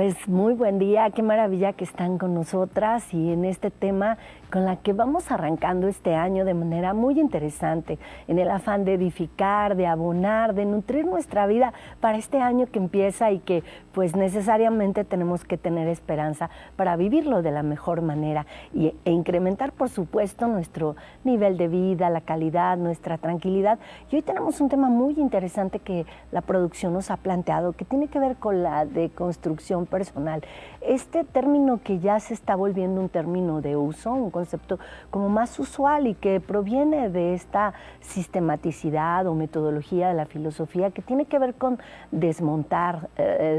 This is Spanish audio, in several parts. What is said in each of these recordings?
Pues muy buen día, qué maravilla que están con nosotras y en este tema con la que vamos arrancando este año de manera muy interesante, en el afán de edificar, de abonar, de nutrir nuestra vida para este año que empieza y que pues necesariamente tenemos que tener esperanza para vivirlo de la mejor manera e incrementar por supuesto nuestro nivel de vida, la calidad, nuestra tranquilidad. Y hoy tenemos un tema muy interesante que la producción nos ha planteado que tiene que ver con la deconstrucción personal. Este término que ya se está volviendo un término de uso, un concepto como más usual y que proviene de esta sistematicidad o metodología de la filosofía que tiene que ver con desmontar,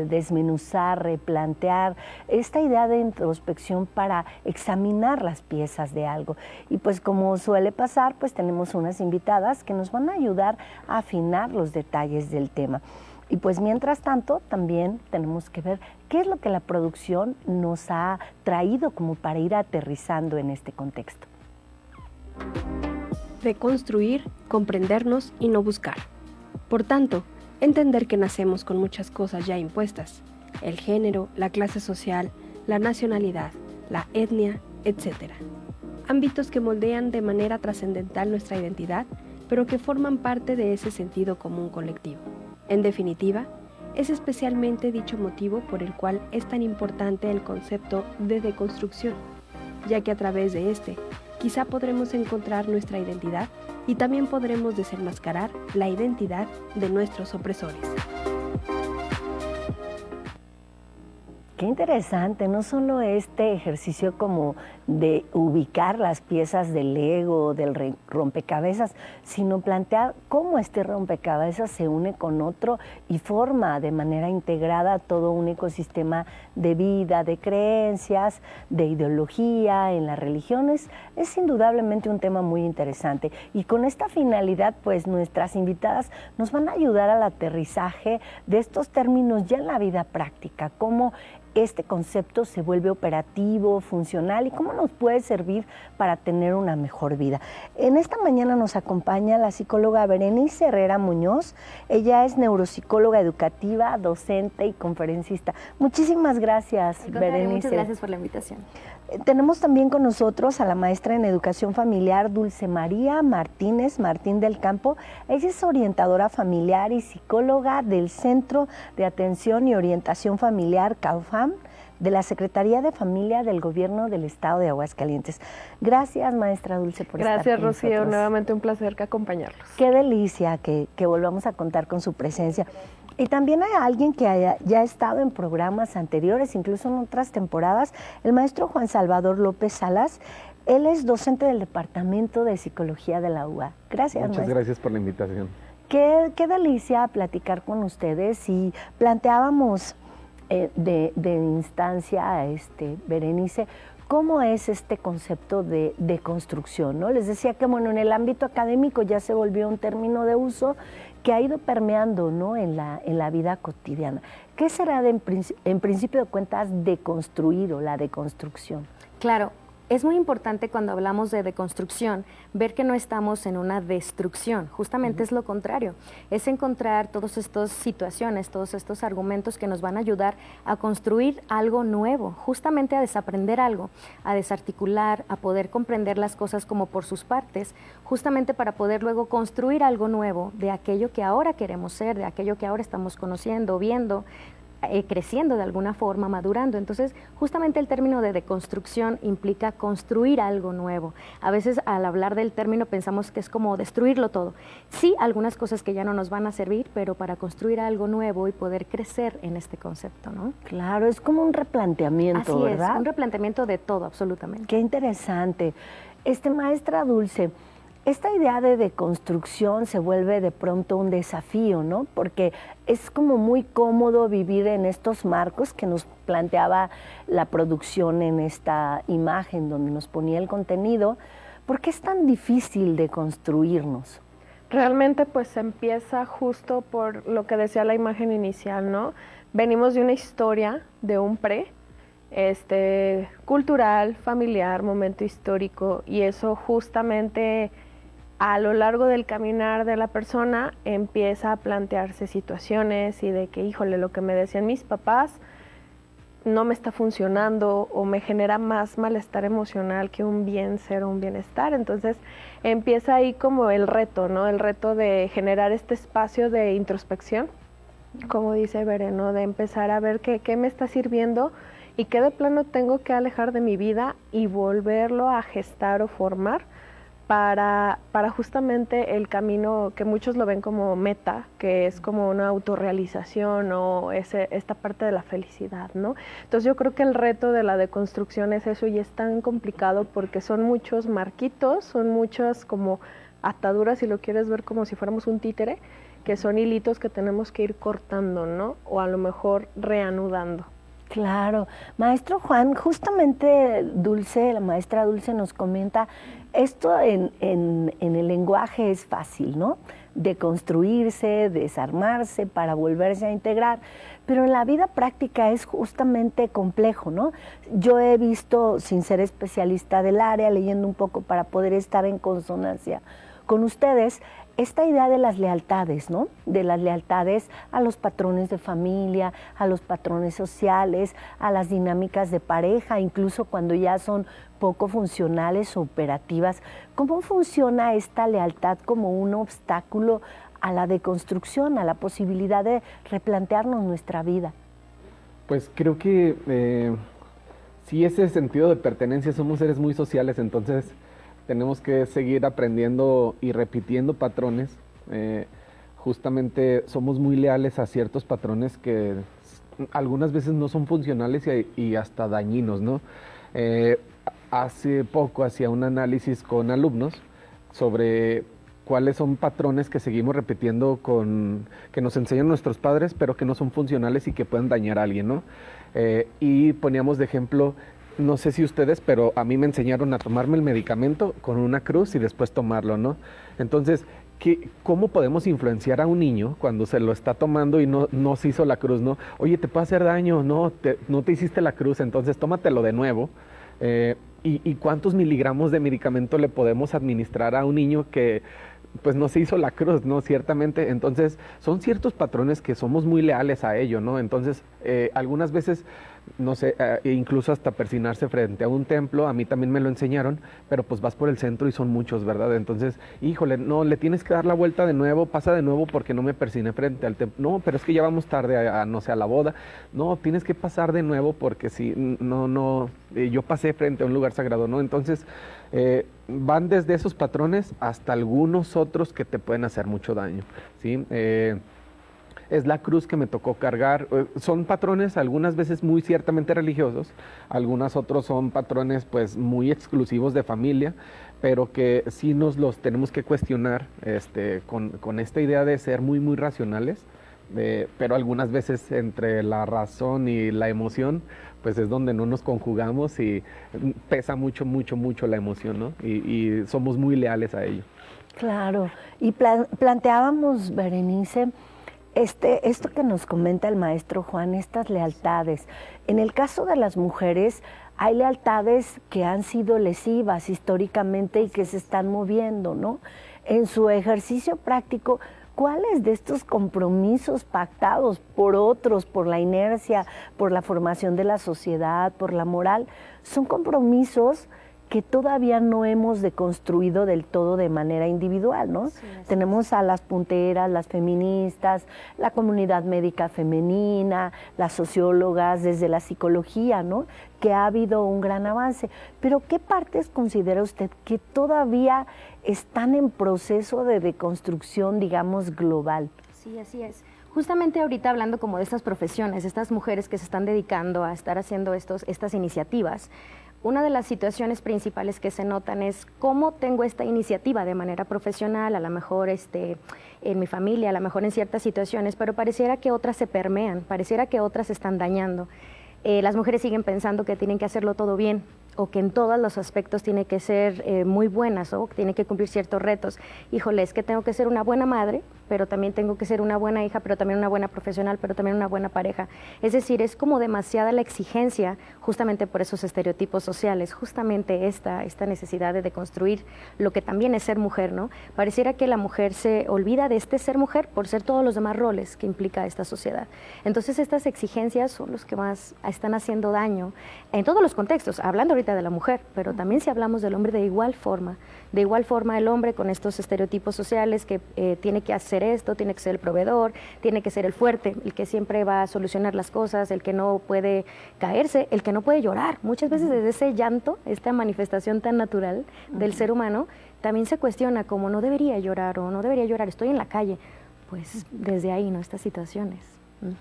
desmenuzar, replantear, esta idea de introspección para examinar las piezas de algo. Y pues como suele pasar, pues tenemos unas invitadas que nos van a ayudar a afinar los detalles del tema. Y pues mientras tanto también tenemos que ver qué es lo que la producción nos ha traído como para ir aterrizando en este contexto. Deconstruir, comprendernos y no buscar. Por tanto, entender que nacemos con muchas cosas ya impuestas: el género, la clase social, la nacionalidad, la etnia, etc. Ámbitos que moldean de manera trascendental nuestra identidad, pero que forman parte de ese sentido común colectivo. En definitiva, es especialmente dicho motivo por el cual es tan importante el concepto de deconstrucción, ya que a través de este quizá podremos encontrar nuestra identidad y también podremos desenmascarar la identidad de nuestros opresores. Qué interesante, no solo este ejercicio como de ubicar las piezas del Lego, del rompecabezas, sino plantear cómo este rompecabezas se une con otro y forma de manera integrada todo un ecosistema de vida, de creencias, de ideología en las religiones. Es indudablemente un tema muy interesante y con esta finalidad pues nuestras invitadas nos van a ayudar al aterrizaje de estos términos ya en la vida práctica, cómo este concepto se vuelve operativo, funcional y cómo nos puede servir para tener una mejor vida. En esta mañana nos acompaña la psicóloga Berenice Herrera Muñoz. Ella es neuropsicóloga educativa, docente y conferencista. Muchísimas gracias, Berenice. Muchas gracias por la invitación. Tenemos también con nosotros a la maestra en educación familiar Dulce María Martínez Martín del Campo. Ella es orientadora familiar y psicóloga del Centro de Atención y Orientación Familiar CAUFAM de la Secretaría de Familia del Gobierno del Estado de Aguascalientes. Gracias, maestra Dulce, por estar con Gracias, Rocío. nosotros. Nuevamente un placer acompañarlos. Qué delicia que volvamos a contar con su presencia. Y también hay alguien que ya ha estado en programas anteriores, incluso en otras temporadas, el maestro Juan Salvador López Salas. Él es docente del Departamento de Psicología de la UA. Gracias, Muchas maestro. gracias por la invitación. Qué delicia platicar con ustedes y planteábamos de instancia, Berenice, ¿cómo es este concepto de construcción, ¿no? Les decía que, bueno, en el ámbito académico ya se volvió un término de uso que ha ido permeando, ¿no?, en la vida cotidiana. ¿Qué será en principio de cuentas deconstruir o la deconstrucción? Claro, es muy importante cuando hablamos de deconstrucción ver que no estamos en una destrucción, justamente es lo contrario, es encontrar todas estas situaciones, todos estos argumentos que nos van a ayudar a construir algo nuevo, justamente a desaprender algo, a desarticular, a poder comprender las cosas como por sus partes, justamente para poder luego construir algo nuevo de aquello que ahora queremos ser, de aquello que ahora estamos conociendo, viendo, creciendo de alguna forma, madurando. Entonces, justamente el término de deconstrucción implica construir algo nuevo. A veces al hablar del término pensamos que es como destruirlo todo. Sí, algunas cosas que ya no nos van a servir, pero para construir algo nuevo y poder crecer en este concepto, ¿no? Claro, es como un replanteamiento, Así ¿verdad? Es, un replanteamiento de todo, absolutamente. Qué interesante. Maestra Dulce, esta idea de deconstrucción se vuelve de pronto un desafío, ¿no? Porque es como muy cómodo vivir en estos marcos que nos planteaba la producción en esta imagen donde nos ponía el contenido. ¿Por qué es tan difícil deconstruirnos? Realmente pues se empieza justo por lo que decía la imagen inicial, ¿no? Venimos de una historia, de un cultural, familiar, momento histórico, y eso justamente a lo largo del caminar de la persona empieza a plantearse situaciones y de que, híjole, lo que me decían mis papás no me está funcionando o me genera más malestar emocional que un bien ser o un bienestar. Entonces empieza ahí como el reto, ¿no? El reto de generar este espacio de introspección, como dice Bere, ¿no? De empezar a ver qué me está sirviendo y qué de plano tengo que alejar de mi vida y volverlo a gestar o formar para justamente el camino que muchos lo ven como meta, que es como una autorrealización o esta parte de la felicidad, ¿no? Entonces yo creo que el reto de la deconstrucción es eso, y es tan complicado porque son muchos marquitos, son muchas como ataduras, si lo quieres ver como si fuéramos un títere, que son hilitos que tenemos que ir cortando, ¿no? O a lo mejor reanudando. Claro. Maestro Juan, justamente Dulce, la maestra Dulce nos comenta, esto en el lenguaje es fácil, ¿no? De construirse, desarmarse para volverse a integrar, pero en la vida práctica es justamente complejo, ¿no? Yo he visto, sin ser especialista del área, leyendo un poco para poder estar en consonancia con ustedes, esta idea de las lealtades, ¿no? De las lealtades a los patrones de familia, a los patrones sociales, a las dinámicas de pareja, incluso cuando ya son poco funcionales o operativas. ¿Cómo funciona esta lealtad como un obstáculo a la deconstrucción, a la posibilidad de replantearnos nuestra vida? Pues creo que sí, ese sentido de pertenencia, somos seres muy sociales, entonces tenemos que seguir aprendiendo y repitiendo patrones. Justamente somos muy leales a ciertos patrones que algunas veces no son funcionales y hasta dañinos, ¿no? Hace poco hacía un análisis con alumnos sobre cuáles son patrones que seguimos repitiendo que nos enseñan nuestros padres, pero que no son funcionales y que pueden dañar a alguien, ¿no? Y poníamos de ejemplo, no sé si ustedes, pero a mí me enseñaron a tomarme el medicamento con una cruz y después tomarlo, ¿no? Entonces, ¿cómo podemos influenciar a un niño cuando se lo está tomando y no se hizo la cruz, ¿no? Oye, te puede hacer daño, no te hiciste la cruz, entonces tómatelo de nuevo. ¿Y cuántos miligramos de medicamento le podemos administrar a un niño que pues no se hizo la cruz, ¿no? Ciertamente, entonces son ciertos patrones que somos muy leales a ello, ¿no? Entonces, algunas veces, no sé, incluso hasta persinarse frente a un templo, a mí también me lo enseñaron, pero pues vas por el centro y son muchos, ¿verdad? Entonces, híjole, no, le tienes que dar la vuelta de nuevo, pasa de nuevo porque no me persiné frente al templo. No, pero es que ya vamos tarde no sé, a la boda. No, tienes que pasar de nuevo porque si yo pasé frente a un lugar sagrado, ¿no? Entonces, van desde esos patrones hasta algunos otros que te pueden hacer mucho daño, ¿sí? Es la cruz que me tocó cargar. Son patrones algunas veces muy ciertamente religiosos, algunos otros son patrones pues muy exclusivos de familia, pero que sí nos los tenemos que cuestionar con esta idea de ser muy, muy racionales, pero algunas veces entre la razón y la emoción, pues es donde no nos conjugamos y pesa mucho, mucho, mucho la emoción, ¿no? Y somos muy leales a ello. Claro, y planteábamos, Berenice, esto que nos comenta el maestro Juan, estas lealtades. En el caso de las mujeres, hay lealtades que han sido lesivas históricamente y que se están moviendo, ¿no? En su ejercicio práctico, ¿cuáles de estos compromisos pactados por otros, por la inercia, por la formación de la sociedad, por la moral, son compromisos que todavía no hemos deconstruido del todo de manera individual, ¿no? Sí, tenemos a las punteras, las feministas, la comunidad médica femenina, las sociólogas, desde la psicología, ¿no? Que ha habido un gran avance. Pero ¿qué partes considera usted que todavía están en proceso de deconstrucción, digamos, global? Sí, así es. Justamente ahorita hablando como de estas profesiones, estas mujeres que se están dedicando a estar haciendo estas iniciativas, una de las situaciones principales que se notan es cómo tengo esta iniciativa de manera profesional, a lo mejor en mi familia, a lo mejor en ciertas situaciones, pero pareciera que otras se permean, pareciera que otras se están dañando. Las mujeres siguen pensando que tienen que hacerlo todo bien o que en todos los aspectos tiene que ser muy buenas o tiene que cumplir ciertos retos. Híjole, es que tengo que ser una buena madre pero también tengo que ser una buena hija, pero también una buena profesional, pero también una buena pareja. Es decir, es como demasiada la exigencia, justamente por esos estereotipos sociales, justamente esta necesidad de deconstruir lo que también es ser mujer, ¿no? Pareciera que la mujer se olvida de este ser mujer por ser todos los demás roles que implica esta sociedad. Entonces estas exigencias son los que más están haciendo daño en todos los contextos, hablando ahorita de la mujer, pero también si hablamos del hombre de igual forma el hombre con estos estereotipos sociales que tiene que hacer esto, tiene que ser el proveedor, tiene que ser el fuerte, el que siempre va a solucionar las cosas, el que no puede caerse, el que no puede llorar. Muchas veces desde ese llanto, esta manifestación tan natural del ser humano, también se cuestiona como no debería llorar o no debería llorar, estoy en la calle. Pues desde ahí, ¿no? Estas situaciones.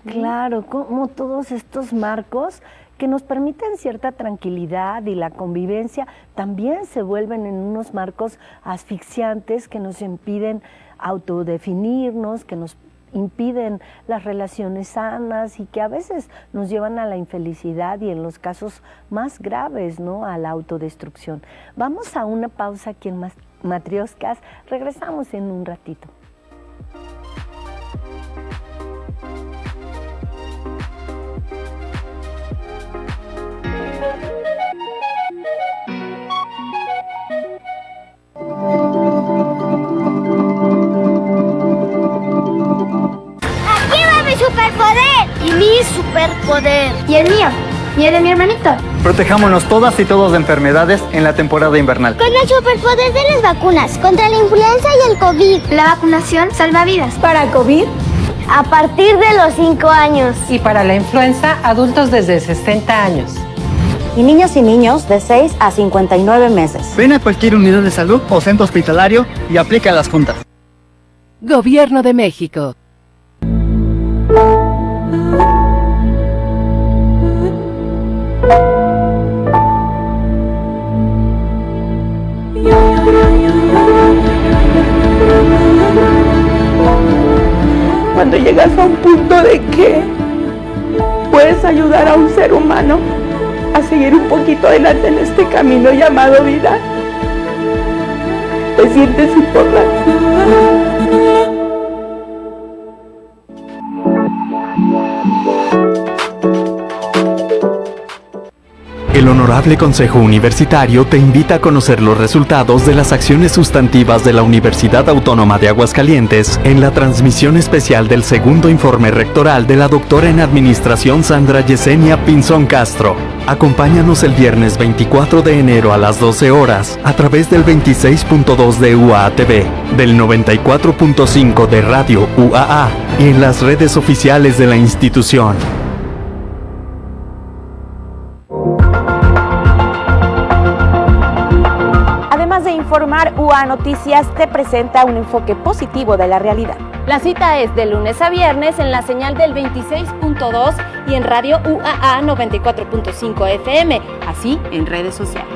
Claro, como todos estos marcos que nos permiten cierta tranquilidad y la convivencia, también se vuelven en unos marcos asfixiantes que nos impiden autodefinirnos, que nos impiden las relaciones sanas y que a veces nos llevan a la infelicidad y en los casos más graves, ¿no?, a la autodestrucción. Vamos a una pausa aquí en Matrioscas, regresamos en un ratito. Superpoder. Y mi superpoder. Y el mío. Y el de mi hermanito. Protejámonos todas y todos de enfermedades en la temporada invernal. Con el superpoder de las vacunas contra la influenza y el COVID. La vacunación salva vidas. Para COVID, a partir de los 5 años. Y para la influenza, adultos desde 60 años. Y niños de 6 a 59 meses. Ven a cualquier unidad de salud o centro hospitalario y aplica las juntas. Gobierno de México. Cuando llegas a un punto de que puedes ayudar a un ser humano a seguir un poquito adelante en este camino llamado vida, te sientes importante. El Honorable Consejo Universitario te invita a conocer los resultados de las acciones sustantivas de la Universidad Autónoma de Aguascalientes en la transmisión especial del segundo informe rectoral de la doctora en Administración Sandra Yesenia Pinzón Castro. Acompáñanos el viernes 24 de enero a las 12 horas a través del 26.2 de UAA-TV, del 94.5 de Radio UAA y en las redes oficiales de la institución. Informar UA Noticias te presenta un enfoque positivo de la realidad. La cita es de lunes a viernes en la señal del 26.2 y en Radio UAA 94.5 FM, así en redes sociales.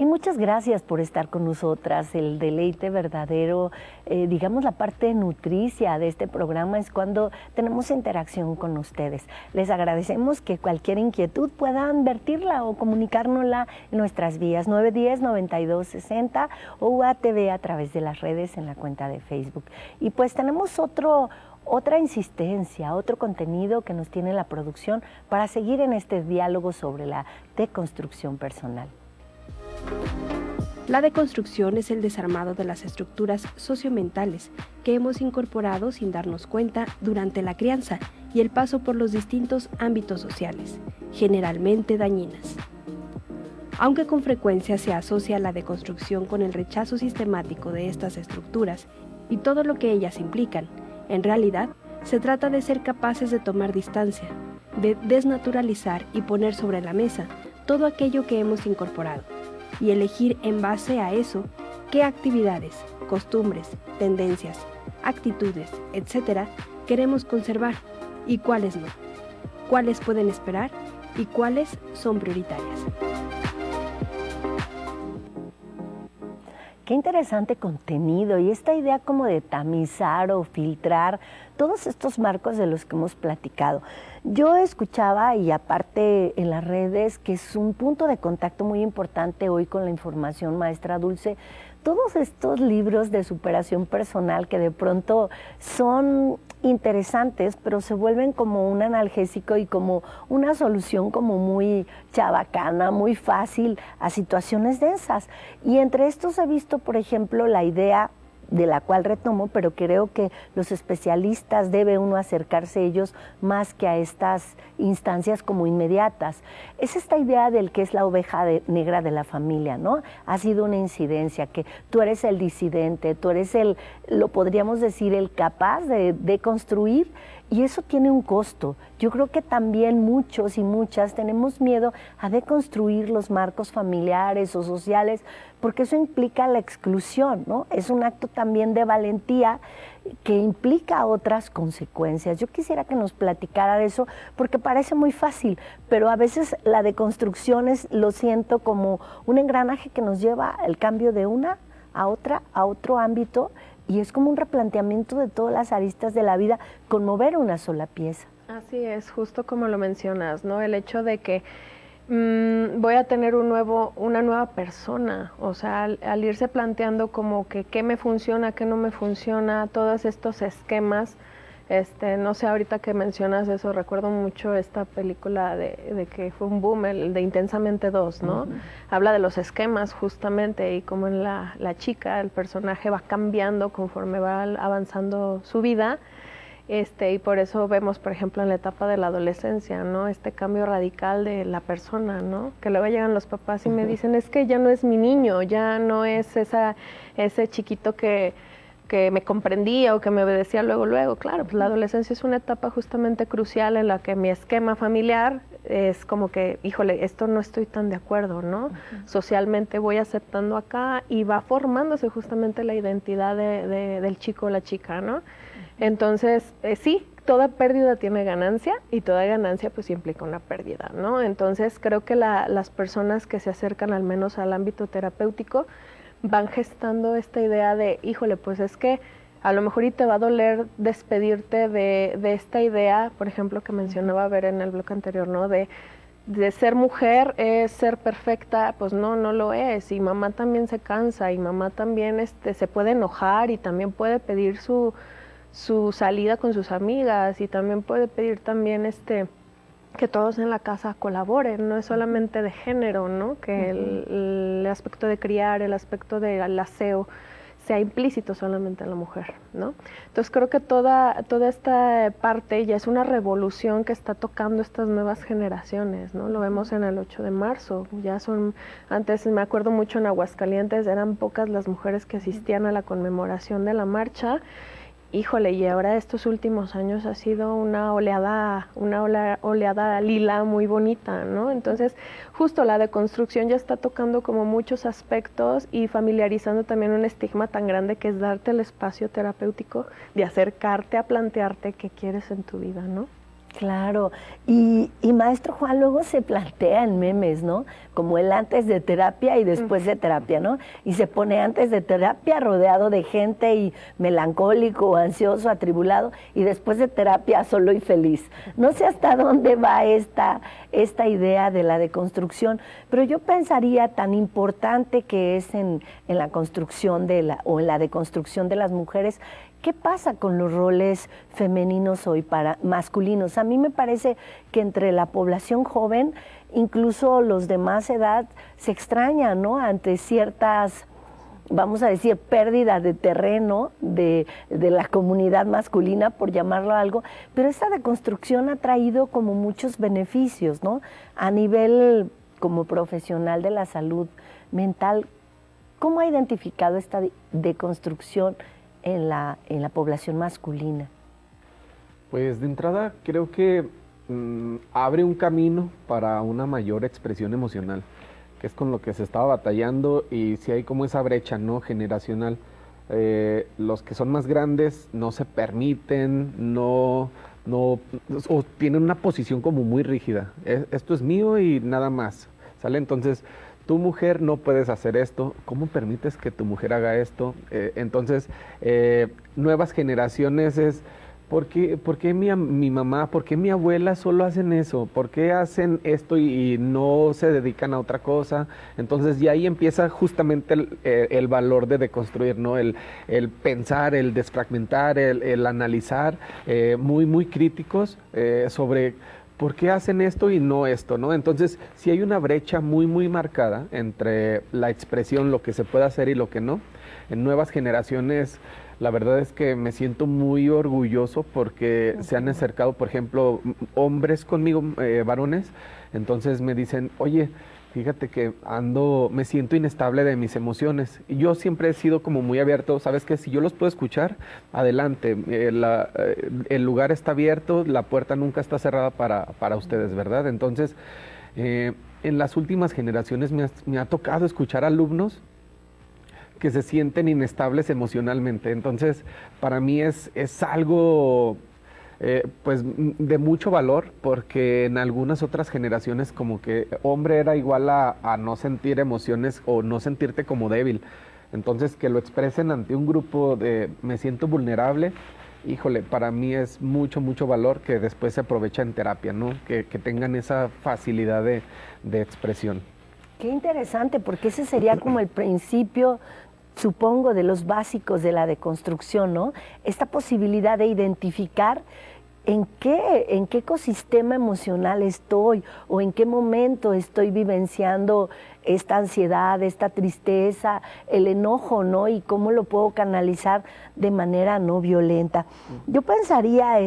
Muchas gracias por estar con nosotras. El deleite verdadero, digamos la parte nutricia de este programa es cuando tenemos interacción con ustedes. Les agradecemos que cualquier inquietud puedan vertirla o comunicárnosla en nuestras vías 910-9260 o UATV a través de las redes en la cuenta de Facebook. Y pues tenemos otra insistencia, otro contenido que nos tiene la producción para seguir en este diálogo sobre la deconstrucción personal. La deconstrucción es el desarmado de las estructuras sociomentales que hemos incorporado sin darnos cuenta durante la crianza y el paso por los distintos ámbitos sociales, generalmente dañinas. Aunque con frecuencia se asocia la deconstrucción con el rechazo sistemático de estas estructuras y todo lo que ellas implican, en realidad se trata de ser capaces de tomar distancia, de desnaturalizar y poner sobre la mesa todo aquello que hemos incorporado, y elegir en base a eso qué actividades, costumbres, tendencias, actitudes, etc. queremos conservar y cuáles no, cuáles pueden esperar y cuáles son prioritarias. Qué interesante contenido y esta idea como de tamizar o filtrar todos estos marcos de los que hemos platicado. Yo escuchaba, y aparte en las redes, que es un punto de contacto muy importante hoy con la información, maestra Dulce, todos estos libros de superación personal que de pronto son interesantes, pero se vuelven como un analgésico y como una solución como muy chabacana, muy fácil a situaciones densas. Y entre estos he visto, por ejemplo, la idea de la cual retomo, pero creo que los especialistas debe uno acercarse a ellos más que a estas instancias como inmediatas. Es esta idea del que es la oveja negra de la familia, ¿no? Ha sido una incidencia, que tú eres el disidente, tú eres lo podríamos decir, el capaz de construir, y eso tiene un costo. Yo creo que también muchos y muchas tenemos miedo a deconstruir los marcos familiares o sociales, porque eso implica la exclusión, ¿no? Es un acto también de valentía que implica otras consecuencias. Yo quisiera que nos platicara de eso, porque parece muy fácil, pero a veces la deconstrucción lo siento como un engranaje que nos lleva el cambio de una a otra, a otro ámbito, y es como un replanteamiento de todas las aristas de la vida, con mover una sola pieza. Así es, justo como lo mencionas, ¿no? El hecho de que voy a tener una nueva persona, o sea, al irse planteando como que qué me funciona, qué no me funciona, todos estos esquemas. No sé, ahorita que mencionas eso, recuerdo mucho esta película de que fue un boom, el de Intensamente 2, ¿no? Habla de los esquemas justamente, y cómo en la chica, el personaje va cambiando conforme va avanzando su vida, y por eso vemos, por ejemplo, en la etapa de la adolescencia, ¿no? Este cambio radical de la persona, ¿no? Que luego llegan los papás y me dicen, es que ya no es mi niño, ya no es ese chiquito que me comprendía o que me obedecía luego. Claro, pues la adolescencia es una etapa justamente crucial en la que mi esquema familiar es como que, híjole, esto no estoy tan de acuerdo, ¿no? Socialmente voy aceptando acá, y va formándose justamente la identidad del chico o la chica, ¿no? Entonces, sí, toda pérdida tiene ganancia, y toda ganancia pues implica una pérdida, ¿no? Entonces creo que las personas que se acercan al menos al ámbito terapéutico van gestando esta idea de, híjole, pues es que a lo mejor y te va a doler despedirte de esta idea, por ejemplo, que mencionaba Ver en el bloque anterior, ¿no? De ser mujer es ser perfecta. Pues no lo es, y mamá también se cansa, y mamá también se puede enojar, y también puede pedir su salida con sus amigas, y también puede pedir también que todos en la casa colaboren, no es solamente de género, ¿no? Que el aspecto de criar, el aspecto del aseo sea implícito solamente en la mujer, ¿no? Entonces creo que toda esta parte ya es una revolución que está tocando estas nuevas generaciones, ¿no? Lo vemos en el 8 de marzo, antes me acuerdo mucho en Aguascalientes, eran pocas las mujeres que asistían a la conmemoración de la marcha. Híjole, y ahora estos últimos años ha sido una oleada lila muy bonita, ¿no? Entonces, justo la deconstrucción ya está tocando como muchos aspectos, y familiarizando también un estigma tan grande que es darte el espacio terapéutico de acercarte a plantearte qué quieres en tu vida, ¿no? Claro, y maestro Juan, luego se plantea en memes, ¿no? Como el antes de terapia y después de terapia, ¿no? Y se pone antes de terapia rodeado de gente y melancólico, ansioso, atribulado, y después de terapia solo y feliz. No sé hasta dónde va esta idea de la deconstrucción, pero yo pensaría tan importante que es en la construcción o en la deconstrucción de las mujeres. ¿Qué pasa con los roles femeninos hoy para masculinos? A mí me parece que entre la población joven, incluso los de más edad, se extrañan, ¿no? Ante ciertas, vamos a decir, pérdidas de terreno de la comunidad masculina, por llamarlo algo, pero esta deconstrucción ha traído como muchos beneficios, ¿no? A nivel como profesional de la salud mental, ¿cómo ha identificado esta deconstrucción en la población masculina? Pues de entrada creo que abre un camino para una mayor expresión emocional, que es con lo que se estaba batallando, y si hay como esa brecha, ¿no?, generacional. Los que son más grandes no se permiten, o tienen una posición como muy rígida. Esto es mío y nada más, ¿sale? Entonces tu mujer no puedes hacer esto, ¿cómo permites que tu mujer haga esto? Entonces, nuevas generaciones es, ¿por qué mi mamá, por qué mi abuela solo hacen eso? ¿Por qué hacen esto y no se dedican a otra cosa? Entonces, ya ahí empieza justamente el valor de deconstruir, ¿no? El pensar, el desfragmentar, el analizar, muy, muy críticos sobre ¿por qué hacen esto y no esto, no? Entonces, sí hay una brecha muy, muy marcada entre la expresión, lo que se puede hacer y lo que no. En nuevas generaciones, la verdad es que me siento muy orgulloso porque se han acercado, por ejemplo, hombres conmigo, varones, entonces me dicen, oye, fíjate que me siento inestable de mis emociones. Y yo siempre he sido como muy abierto, ¿sabes qué? Si yo los puedo escuchar, adelante. El lugar está abierto, la puerta nunca está cerrada para ustedes, ¿verdad? Entonces, en las últimas generaciones me ha tocado escuchar alumnos que se sienten inestables emocionalmente. Entonces, para mí es algo pues de mucho valor, porque en algunas otras generaciones como que hombre era igual a no sentir emociones o no sentirte como débil. Entonces, que lo expresen ante un grupo de me siento vulnerable, híjole, para mí es mucho, mucho valor que después se aprovecha en terapia, ¿no? Que tengan esa facilidad de expresión. Qué interesante, porque ese sería como el principio, supongo, de los básicos de la deconstrucción, ¿no? Esta posibilidad de identificar en qué ecosistema emocional estoy o en qué momento estoy vivenciando esta ansiedad, esta tristeza, el enojo, ¿no? Y cómo lo puedo canalizar de manera no violenta. Yo pensaría,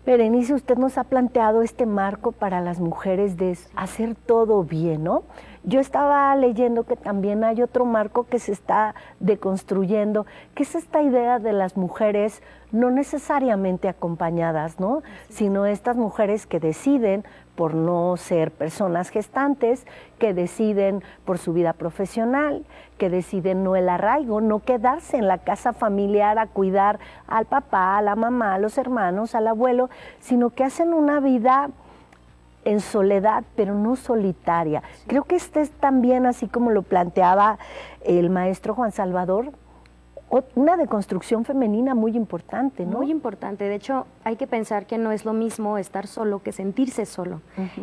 Berenice, usted nos ha planteado este marco para las mujeres de hacer todo bien, ¿no? Yo estaba leyendo que también hay otro marco que se está deconstruyendo, que es esta idea de las mujeres no necesariamente acompañadas, ¿no? Sino estas mujeres que deciden por no ser personas gestantes, que deciden por su vida profesional, que deciden no el arraigo, no quedarse en la casa familiar a cuidar al papá, a la mamá, a los hermanos, al abuelo, sino que hacen una vida en soledad, pero no solitaria. Creo que este es también, así como lo planteaba el maestro Juan Salvador, una deconstrucción femenina muy importante, ¿no? Muy importante. De hecho, hay que pensar que no es lo mismo estar solo que sentirse solo.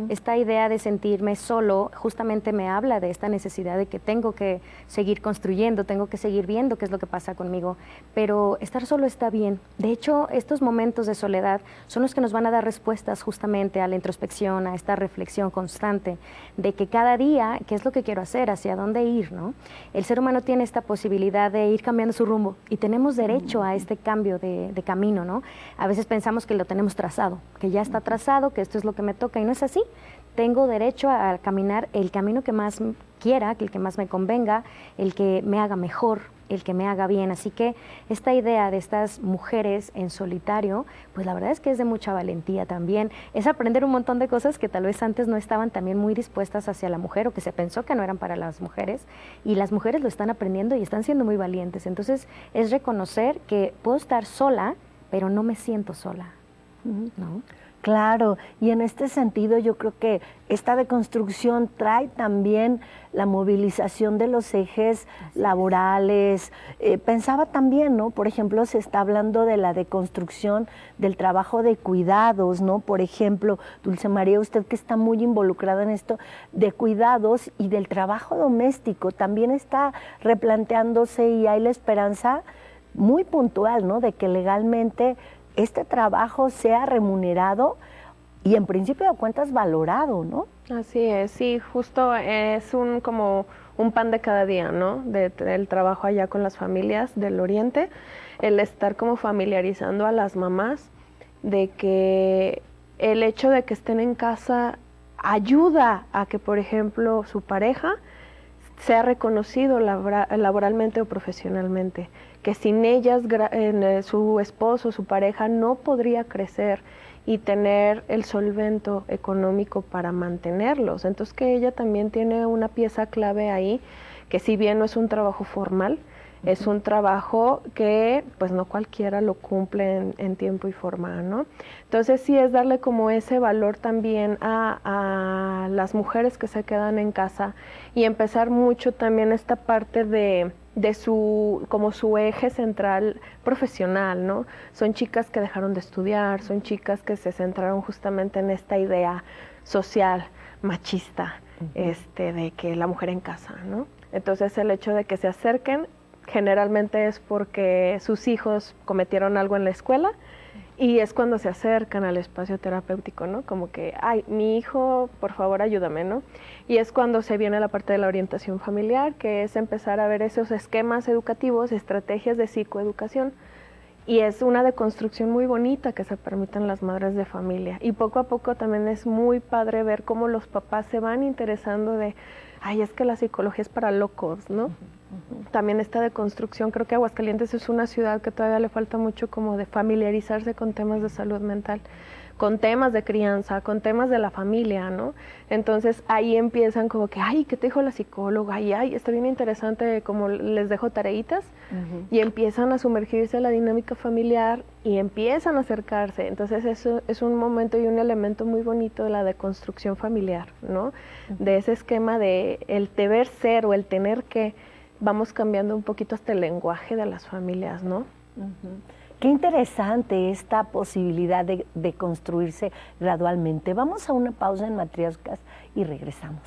Esta idea de sentirme solo justamente me habla de esta necesidad de que tengo que seguir construyendo, tengo que seguir viendo qué es lo que pasa conmigo. Pero estar solo está bien. De hecho, estos momentos de soledad son los que nos van a dar respuestas justamente a la introspección, a esta reflexión constante de que cada día, qué es lo que quiero hacer, hacia dónde ir, ¿no? El ser humano tiene esta posibilidad de ir cambiando su rumbo y tenemos derecho a este cambio de camino, ¿no? A veces pensamos que lo tenemos trazado, que ya está trazado, que esto es lo que me toca y no es así. Tengo derecho a caminar el camino que más quiera, el que más me convenga, el que me haga mejor, el que me haga bien. Así que esta idea de estas mujeres en solitario, pues la verdad es que es de mucha valentía también. Es aprender un montón de cosas que tal vez antes no estaban también muy dispuestas hacia la mujer o que se pensó que no eran para las mujeres, y las mujeres lo están aprendiendo y están siendo muy valientes. Entonces es reconocer que puedo estar sola, pero no me siento sola, ¿no? Claro, y en este sentido yo creo que esta deconstrucción trae también la movilización de los ejes laborales. Pensaba también, ¿no? Por ejemplo, se está hablando de la deconstrucción del trabajo de cuidados, ¿no? Por ejemplo, Dulce María, usted que está muy involucrada en esto de cuidados y del trabajo doméstico, también está replanteándose y hay la esperanza muy puntual, ¿no? De que legalmente este trabajo sea remunerado y en principio de cuentas valorado, ¿no? Así es, sí, justo es como un pan de cada día, ¿no? Del trabajo allá con las familias del Oriente, el estar como familiarizando a las mamás de que el hecho de que estén en casa ayuda a que, por ejemplo, su pareja sea reconocido laboralmente o profesionalmente, que sin ellas su esposo, su pareja no podría crecer y tener el solvento económico para mantenerlos. Entonces que ella también tiene una pieza clave ahí, que si bien no es un trabajo formal, Es un trabajo que pues no cualquiera lo cumple en tiempo y forma, ¿no? Entonces sí es darle como ese valor también a las mujeres que se quedan en casa y empezar mucho también esta parte de como su eje central profesional, ¿no? Son chicas que dejaron de estudiar, son chicas que se centraron justamente en esta idea social, machista, de que la mujer en casa, ¿no? Entonces el hecho de que se acerquen generalmente es porque sus hijos cometieron algo en la escuela y es cuando se acercan al espacio terapéutico, ¿no? Como que, ay, mi hijo, por favor, ayúdame, ¿no? Y es cuando se viene la parte de la orientación familiar, que es empezar a ver esos esquemas educativos, estrategias de psicoeducación. Y es una deconstrucción muy bonita que se permiten las madres de familia. Y poco a poco también es muy padre ver cómo los papás se van interesando de, ay, es que la psicología es para locos, ¿no? También esta deconstrucción, creo que Aguascalientes es una ciudad que todavía le falta mucho como de familiarizarse con temas de salud mental, con temas de crianza, con temas de la familia, ¿no? Entonces ahí empiezan como que, ay, ¿qué te dijo la psicóloga? Ay, está bien interesante, como les dejo tareitas, y empiezan a sumergirse en la dinámica familiar y empiezan a acercarse. Entonces eso es un momento y un elemento muy bonito de la deconstrucción familiar, ¿no? De ese esquema de el deber ser o el tener que, vamos cambiando un poquito hasta el lenguaje de las familias, ¿no? Qué interesante esta posibilidad de construirse gradualmente. Vamos a una pausa en Matrioscas y regresamos.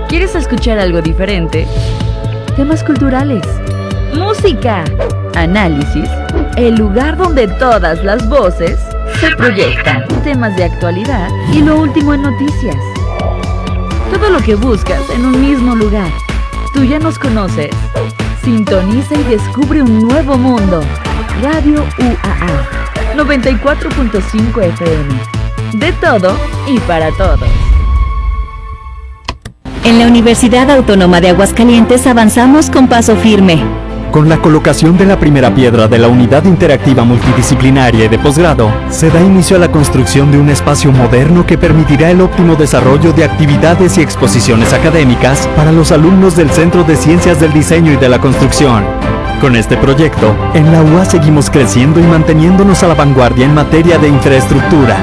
¿Quieres escuchar algo diferente? Temas culturales, música, análisis, el lugar donde todas las voces se proyectan, temas de actualidad y lo último en noticias. Todo lo que buscas en un mismo lugar. Tú ya nos conoces. Sintoniza y descubre un nuevo mundo. Radio UAA 94.5 FM. De todo y para todos. En la Universidad Autónoma de Aguascalientes avanzamos con paso firme. Con la colocación de la primera piedra de la Unidad Interactiva Multidisciplinaria y de posgrado, se da inicio a la construcción de un espacio moderno que permitirá el óptimo desarrollo de actividades y exposiciones académicas para los alumnos del Centro de Ciencias del Diseño y de la Construcción. Con este proyecto, en la UA seguimos creciendo y manteniéndonos a la vanguardia en materia de infraestructura.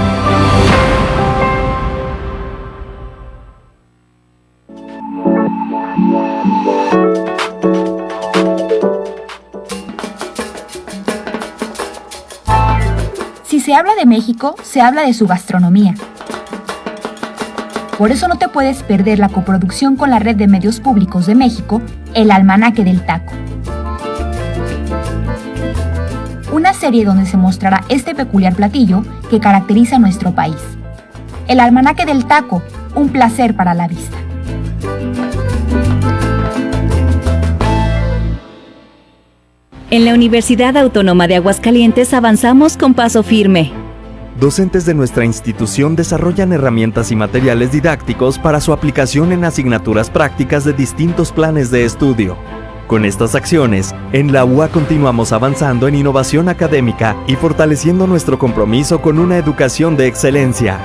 Si se habla de México, se habla de su gastronomía. Por eso no te puedes perder la coproducción con la Red de Medios Públicos de México, El Almanaque del Taco. Una serie donde se mostrará este peculiar platillo que caracteriza a nuestro país. El Almanaque del Taco, un placer para la vista. En la Universidad Autónoma de Aguascalientes avanzamos con paso firme. Docentes de nuestra institución desarrollan herramientas y materiales didácticos para su aplicación en asignaturas prácticas de distintos planes de estudio. Con estas acciones, en la UA continuamos avanzando en innovación académica y fortaleciendo nuestro compromiso con una educación de excelencia.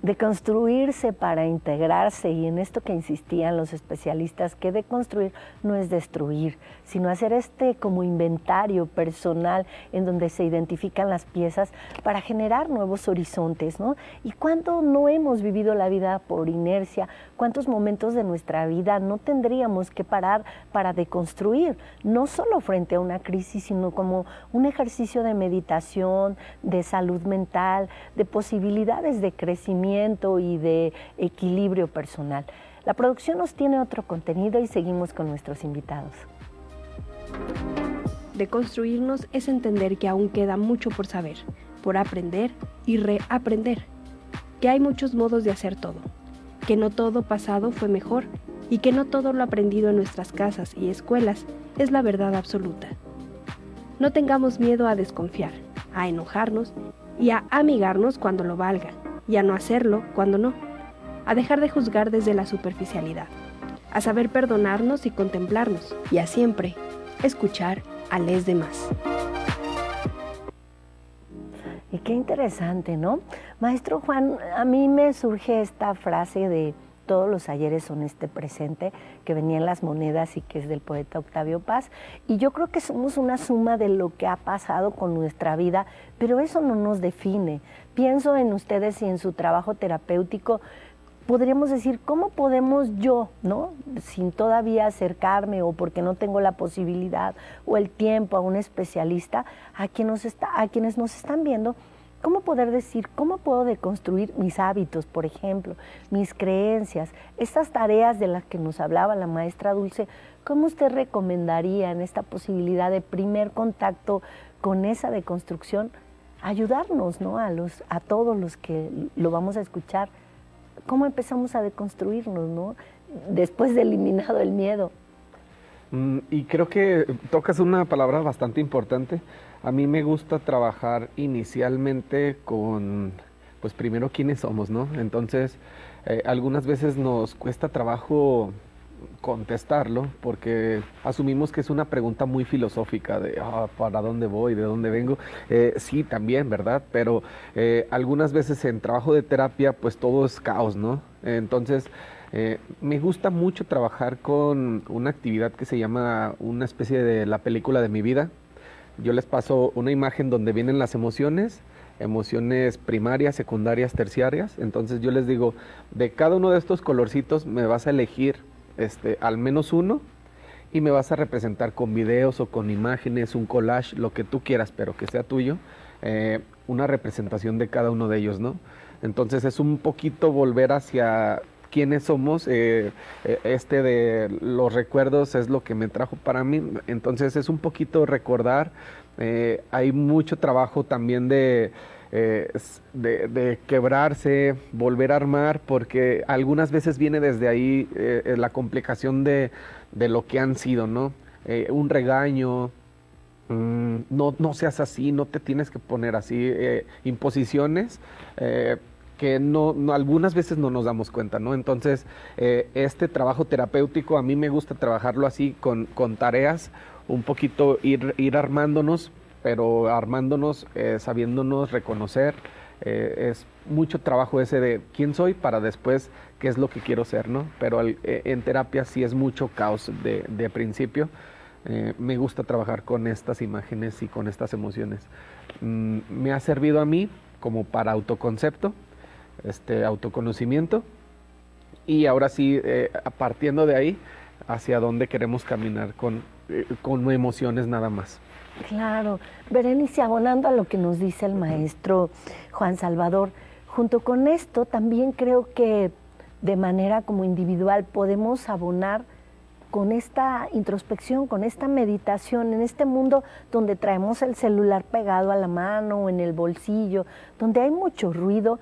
Deconstruirse para integrarse, y en esto que insistían los especialistas, que deconstruir no es destruir, sino hacer como inventario personal en donde se identifican las piezas para generar nuevos horizontes, ¿no? Y cuando no hemos vivido la vida por inercia, ¿cuántos momentos de nuestra vida no tendríamos que parar para deconstruir? No solo frente a una crisis, sino como un ejercicio de meditación, de salud mental, de posibilidades de crecimiento y de equilibrio personal. La producción nos tiene otro contenido y seguimos con nuestros invitados. Deconstruirnos es entender que aún queda mucho por saber, por aprender y reaprender, que hay muchos modos de hacer todo, que no todo pasado fue mejor y que no todo lo aprendido en nuestras casas y escuelas es la verdad absoluta. No tengamos miedo a desconfiar, a enojarnos y a amigarnos cuando lo valga, y a no hacerlo cuando no, a dejar de juzgar desde la superficialidad, a saber perdonarnos y contemplarnos, y a siempre escuchar a los demás. Y qué interesante, ¿no? Maestro Juan, a mí me surge esta frase de todos los ayeres son este presente, que venía en las monedas y que es del poeta Octavio Paz. Y yo creo que somos una suma de lo que ha pasado con nuestra vida, pero eso no nos define. Pienso en ustedes y en su trabajo terapéutico. Podríamos decir, ¿cómo podemos yo, ¿no?, sin todavía acercarme o porque no tengo la posibilidad o el tiempo a un especialista, a quienes nos están viendo, cómo poder decir, cómo puedo deconstruir mis hábitos, por ejemplo, mis creencias, estas tareas de las que nos hablaba la maestra Dulce? ¿Cómo usted recomendaría en esta posibilidad de primer contacto con esa deconstrucción ayudarnos, ¿no?, a todos los que lo vamos a escuchar? ¿Cómo empezamos a deconstruirnos, ¿no?, después de eliminado el miedo? Y creo que tocas una palabra bastante importante. A mí me gusta trabajar inicialmente con, pues primero, quiénes somos, ¿no? Entonces, algunas veces nos cuesta trabajo contestarlo porque asumimos que es una pregunta muy filosófica de ¿para dónde voy? ¿De dónde vengo? Sí, también, ¿verdad? Pero algunas veces en trabajo de terapia pues todo es caos, ¿no? Entonces me gusta mucho trabajar con una actividad que se llama una especie de la película de mi vida. Yo les paso una imagen donde vienen las emociones primarias, secundarias, terciarias. Entonces yo les digo, de cada uno de estos colorcitos me vas a elegir al menos uno y me vas a representar con videos o con imágenes, un collage, lo que tú quieras, pero que sea tuyo, una representación de cada uno de ellos, ¿no? Entonces es un poquito volver hacia quiénes somos. De los recuerdos es lo que me trajo para mí, entonces es un poquito recordar. Hay mucho trabajo también de quebrarse, volver a armar, porque algunas veces viene desde ahí la complicación de lo que han sido, ¿no? Un regaño, no seas así, no te tienes que poner así, imposiciones que no algunas veces no nos damos cuenta, ¿no? Entonces, este trabajo terapéutico a mí me gusta trabajarlo así con tareas, un poquito ir armándonos, pero armándonos, sabiéndonos reconocer. Es mucho trabajo ese de quién soy para después qué es lo que quiero ser, ¿no? Pero en terapia sí es mucho caos de principio. Me gusta trabajar con estas imágenes y con estas emociones. Me ha servido a mí como para autoconcepto, autoconocimiento, y ahora sí, partiendo de ahí, hacia dónde queremos caminar con emociones nada más. Claro. Berenice, abonando a lo que nos dice el maestro Juan Salvador, junto con esto también creo que de manera como individual podemos abonar con esta introspección, con esta meditación, en este mundo donde traemos el celular pegado a la mano o en el bolsillo, donde hay mucho ruido.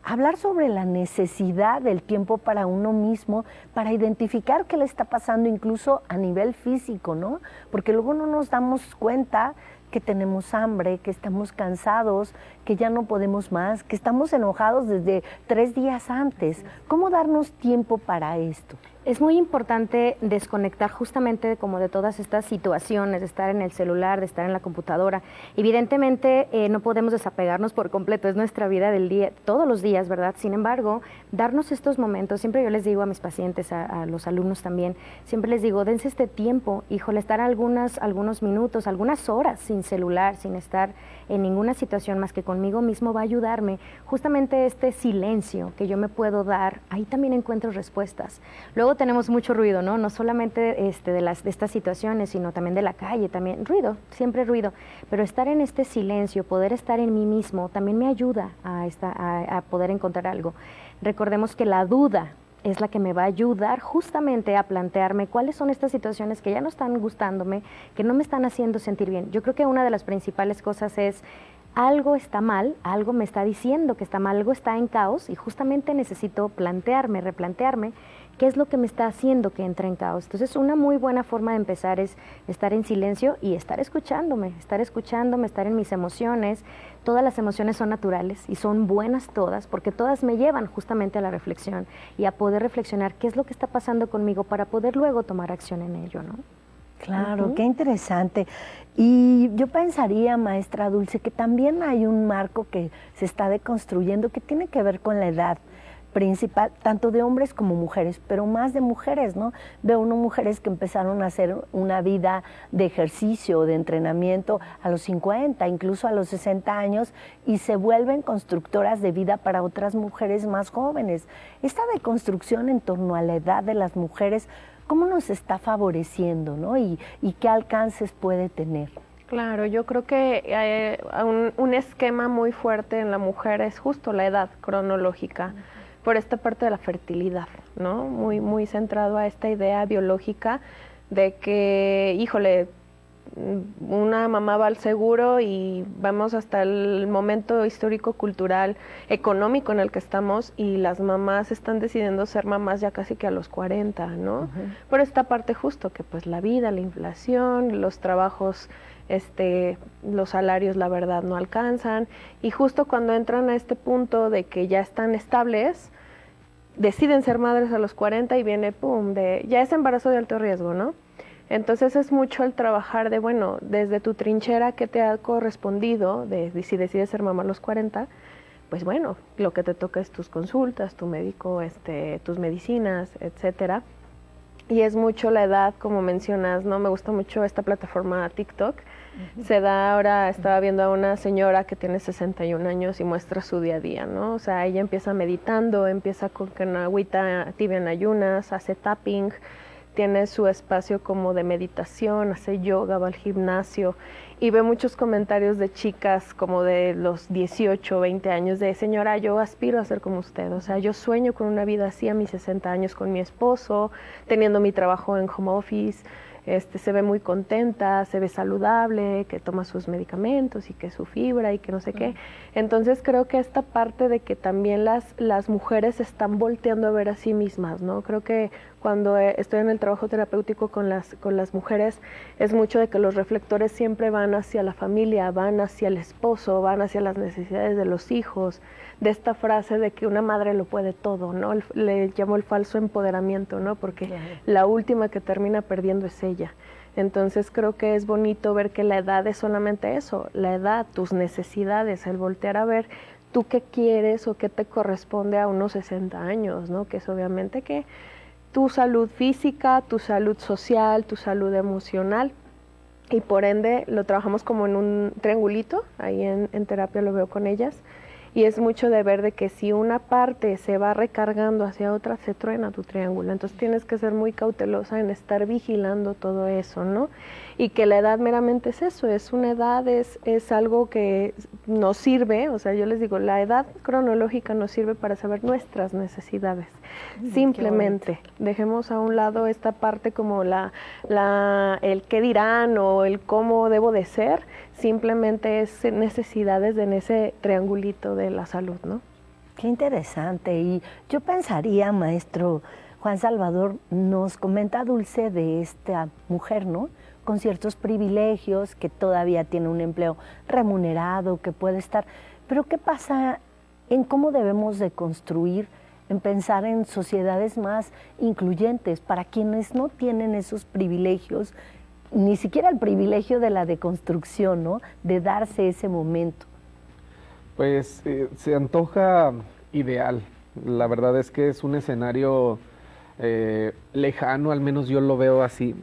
Hablar sobre la necesidad del tiempo para uno mismo, para identificar qué le está pasando incluso a nivel físico, ¿no? Porque luego no nos damos cuenta que tenemos hambre, que estamos cansados, que ya no podemos más, que estamos enojados desde 3 días antes. ¿Cómo darnos tiempo para esto? Es muy importante desconectar justamente como de todas estas situaciones, de estar en el celular, de estar en la computadora. Evidentemente no podemos desapegarnos por completo, es nuestra vida del día, todos los días, ¿verdad? Sin embargo, darnos estos momentos, siempre yo les digo a mis pacientes, a los alumnos también, siempre les digo, dense este tiempo, híjole, estar algunos minutos, algunas horas sin celular, sin estar en ninguna situación más que conmigo mismo va a ayudarme. Justamente este silencio que yo me puedo dar, ahí también encuentro respuestas. Luego tenemos mucho ruido, ¿no? No solamente de estas situaciones, sino también de la calle, también ruido, siempre ruido. Pero estar en este silencio, poder estar en mí mismo, también me ayuda a poder encontrar algo. Recordemos que la duda es la que me va a ayudar justamente a plantearme cuáles son estas situaciones que ya no están gustándome, que no me están haciendo sentir bien. Yo creo que una de las principales cosas es algo está mal, algo me está diciendo que está mal, algo está en caos y justamente necesito plantearme, replantearme qué es lo que me está haciendo que entre en caos. Entonces, una muy buena forma de empezar es estar en silencio y estar escuchándome, estar en mis emociones. Todas las emociones son naturales y son buenas todas, porque todas me llevan justamente a la reflexión y a poder reflexionar qué es lo que está pasando conmigo para poder luego tomar acción en ello, ¿no? Claro, qué interesante. Y yo pensaría, maestra Dulce, que también hay un marco que se está deconstruyendo que tiene que ver con la edad principal, tanto de hombres como mujeres, pero más de mujeres, ¿no? Veo mujeres que empezaron a hacer una vida de ejercicio, de entrenamiento a los 50, incluso a los 60 años, y se vuelven constructoras de vida para otras mujeres más jóvenes. Esta deconstrucción en torno a la edad de las mujeres, ¿cómo nos está favoreciendo, ¿no? Y qué alcances puede tener. Claro, yo creo que un esquema muy fuerte en la mujer es justo la edad cronológica, por esta parte de la fertilidad, ¿no? Muy centrado a esta idea biológica de que, híjole, una mamá va al seguro y vamos hasta el momento histórico, cultural, económico en el que estamos y las mamás están decidiendo ser mamás ya casi que a los 40, ¿no? Por esta parte justo que pues la vida, la inflación, los trabajos, los salarios la verdad no alcanzan y justo cuando entran a este punto de que ya están estables, deciden ser madres a los 40 y viene pum, ya es embarazo de alto riesgo, ¿no? Entonces es mucho el trabajar de, bueno, desde tu trinchera que te ha correspondido, si decides ser mamá a los 40, pues bueno, lo que te toca es tus consultas, tu médico, tus medicinas, etcétera. Y es mucho la edad, como mencionas, ¿no? Me gusta mucho esta plataforma TikTok. Se da ahora, estaba viendo a una señora que tiene 61 años y muestra su día a día, ¿no? O sea, ella empieza meditando, empieza con una agüita tibia en ayunas, hace tapping, tiene su espacio como de meditación, hace yoga, va al gimnasio y ve muchos comentarios de chicas como de los 18, 20 años de señora, yo aspiro a ser como usted, o sea, yo sueño con una vida así a mis 60 años con mi esposo, teniendo mi trabajo en home office, se ve muy contenta, se ve saludable, que toma sus medicamentos y que su fibra y que no sé qué. Entonces creo que esta parte de que también las mujeres están volteando a ver a sí mismas, ¿no? Creo que cuando estoy en el trabajo terapéutico con las mujeres es mucho de que los reflectores siempre van hacia la familia, van hacia el esposo, van hacia las necesidades de los hijos, de esta frase de que una madre lo puede todo, ¿no? Le llamo el falso empoderamiento, ¿no? Porque la última que termina perdiendo es ella. Entonces creo que es bonito ver que la edad es solamente eso, la edad, tus necesidades, el voltear a ver tú qué quieres o qué te corresponde a unos 60 años, ¿no? Que es obviamente que tu salud física, tu salud social, tu salud emocional y por ende lo trabajamos como en un triangulito, ahí en terapia lo veo con ellas. Y es mucho de ver de que si una parte se va recargando hacia otra, se truena tu triángulo. Entonces tienes que ser muy cautelosa en estar vigilando todo eso, ¿no? Y que la edad meramente es eso, es una edad, es algo que nos sirve, o sea, yo les digo, la edad cronológica nos sirve para saber nuestras necesidades. Simplemente, dejemos a un lado esta parte como el qué dirán o el cómo debo de ser, simplemente es necesidades en ese triangulito de la salud, ¿no? Qué interesante. Y yo pensaría, maestro Juan Salvador, nos comenta Dulce de esta mujer, ¿no? Con ciertos privilegios, que todavía tiene un empleo remunerado, que puede estar. Pero ¿qué pasa en cómo debemos de construir, en pensar en sociedades más incluyentes para quienes no tienen esos privilegios, ni siquiera el privilegio de la deconstrucción, ¿no? De darse ese momento? Pues se antoja ideal. La verdad es que es un escenario lejano, al menos yo lo veo así,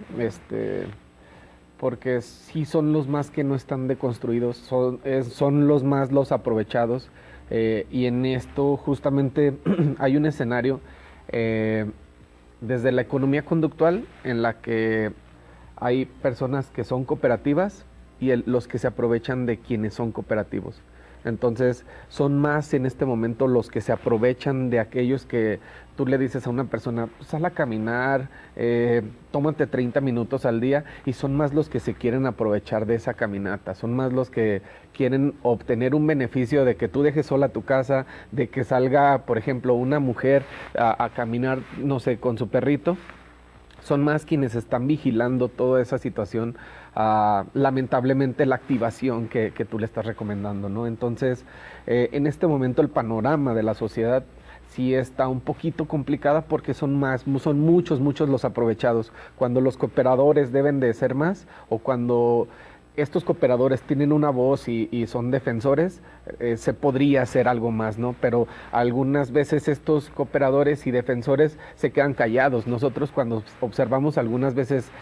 porque sí son los más que no están deconstruidos, son los más los aprovechados, y en esto justamente hay un escenario desde la economía conductual en la que hay personas que son cooperativas y los que se aprovechan de quienes son cooperativos. Entonces, son más en este momento los que se aprovechan de aquellos que tú le dices a una persona, sal a caminar, tómate 30 minutos al día, y son más los que se quieren aprovechar de esa caminata, son más los que quieren obtener un beneficio de que tú dejes sola tu casa, de que salga, por ejemplo, una mujer a caminar, no sé, con su perrito. Son más quienes están vigilando toda esa situación, lamentablemente la activación que tú le estás recomendando, ¿no? Entonces, en este momento el panorama de la sociedad sí está un poquito complicada porque son muchos los aprovechados. Cuando los cooperadores deben de ser más, o cuando estos cooperadores tienen una voz y son defensores, se podría hacer algo más, ¿no? Pero algunas veces estos cooperadores y defensores se quedan callados. Nosotros, cuando observamos algunas veces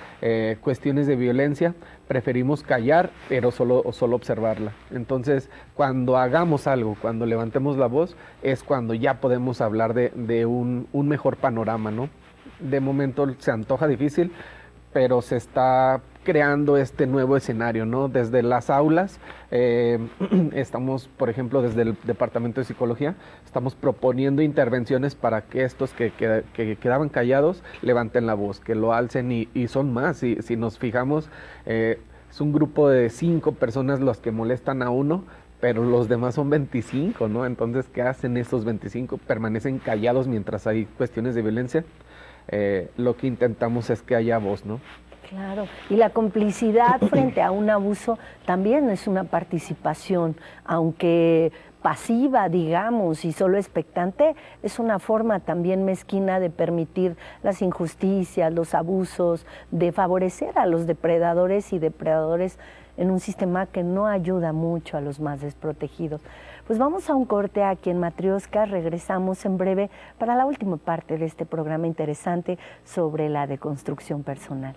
cuestiones de violencia, preferimos callar, pero solo observarla. Entonces, cuando hagamos algo, cuando levantemos la voz, es cuando ya podemos hablar de un mejor panorama, ¿no? De momento se antoja difícil, pero se está creando este nuevo escenario, ¿no? Desde las aulas, estamos, por ejemplo, desde el Departamento de Psicología, estamos proponiendo intervenciones para que estos que quedaban callados levanten la voz, que lo alcen, y son más. Si nos fijamos, es un grupo de 5 personas los que molestan a uno, pero los demás son 25, ¿no? Entonces, ¿qué hacen estos 25? Permanecen callados mientras hay cuestiones de violencia. Lo que intentamos es que haya voz, ¿no? Claro, y la complicidad frente a un abuso también es una participación, aunque pasiva, digamos, y solo expectante, es una forma también mezquina de permitir las injusticias, los abusos, de favorecer a los depredadores y depredadores en un sistema que no ayuda mucho a los más desprotegidos. Pues vamos a un corte aquí en Matrioska, regresamos en breve para la última parte de este programa interesante sobre la deconstrucción personal.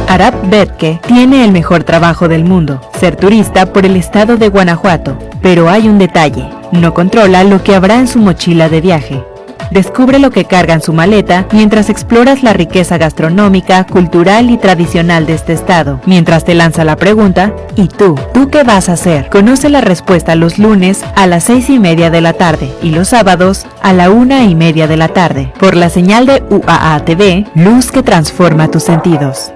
Arap Betke tiene el mejor trabajo del mundo, ser turista por el estado de Guanajuato. Pero hay un detalle, no controla lo que habrá en su mochila de viaje. Descubre lo que carga en su maleta mientras exploras la riqueza gastronómica, cultural y tradicional de este estado. Mientras te lanza la pregunta, ¿y tú? ¿Tú qué vas a hacer? Conoce la respuesta los lunes a las 6:30 de la tarde y los sábados a la 1:30 de la tarde por la señal de UAA TV, luz que transforma tus sentidos.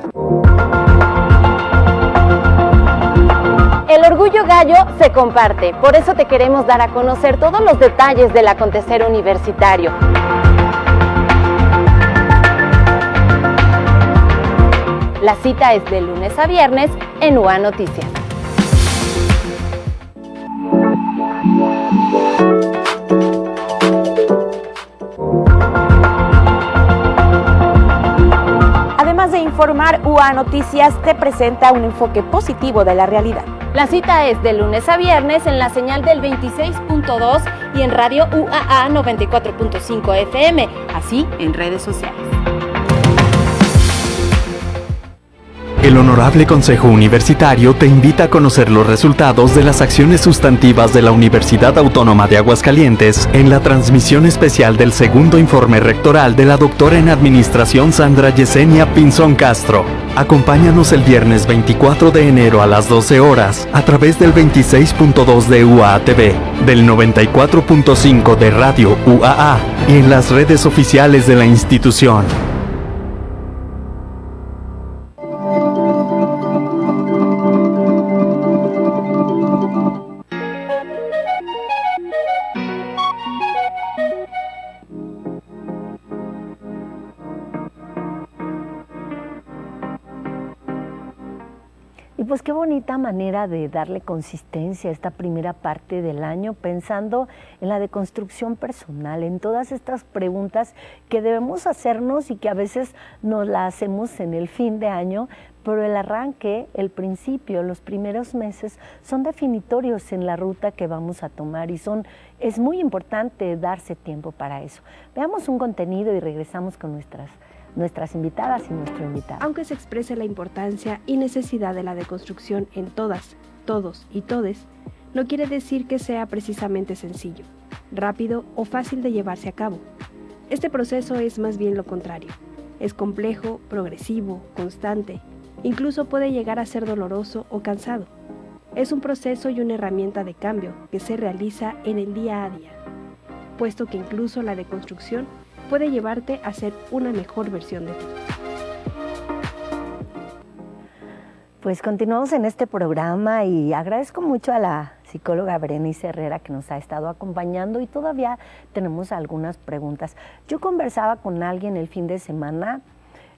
El orgullo gallo se comparte, por eso te queremos dar a conocer todos los detalles del acontecer universitario. La cita es de lunes a viernes en UA Noticias. Además de informar, UA Noticias te presenta un enfoque positivo de la realidad. La cita es de lunes a viernes en la señal del 26.2 y en radio UAA 94.5 FM, así en redes sociales. El Honorable Consejo Universitario te invita a conocer los resultados de las acciones sustantivas de la Universidad Autónoma de Aguascalientes en la transmisión especial del segundo informe rectoral de la doctora en Administración Sandra Yesenia Pinzón Castro. Acompáñanos el viernes 24 de enero a las 12 horas a través del 26.2 de UAA TV, del 94.5 de Radio UAA y en las redes oficiales de la institución. Y pues qué bonita manera de darle consistencia a esta primera parte del año, pensando en la deconstrucción personal, en todas estas preguntas que debemos hacernos y que a veces nos las hacemos en el fin de año, pero el arranque, el principio, los primeros meses son definitorios en la ruta que vamos a tomar y es muy importante darse tiempo para eso. Veamos un contenido y regresamos con nuestras invitadas y nuestro invitado. Aunque se exprese la importancia y necesidad de la deconstrucción en todas todos y todes, no quiere decir que sea precisamente sencillo, rápido o fácil de llevarse a cabo. Este proceso es más bien lo contrario. Es complejo, progresivo, constante, incluso puede llegar a ser doloroso o cansado. Es un proceso y una herramienta de cambio que se realiza en el día a día, puesto que incluso la deconstrucción puede llevarte a ser una mejor versión de ti. Pues continuamos en este programa y agradezco mucho a la psicóloga Berenice Herrera que nos ha estado acompañando y todavía tenemos algunas preguntas. Yo conversaba con alguien el fin de semana,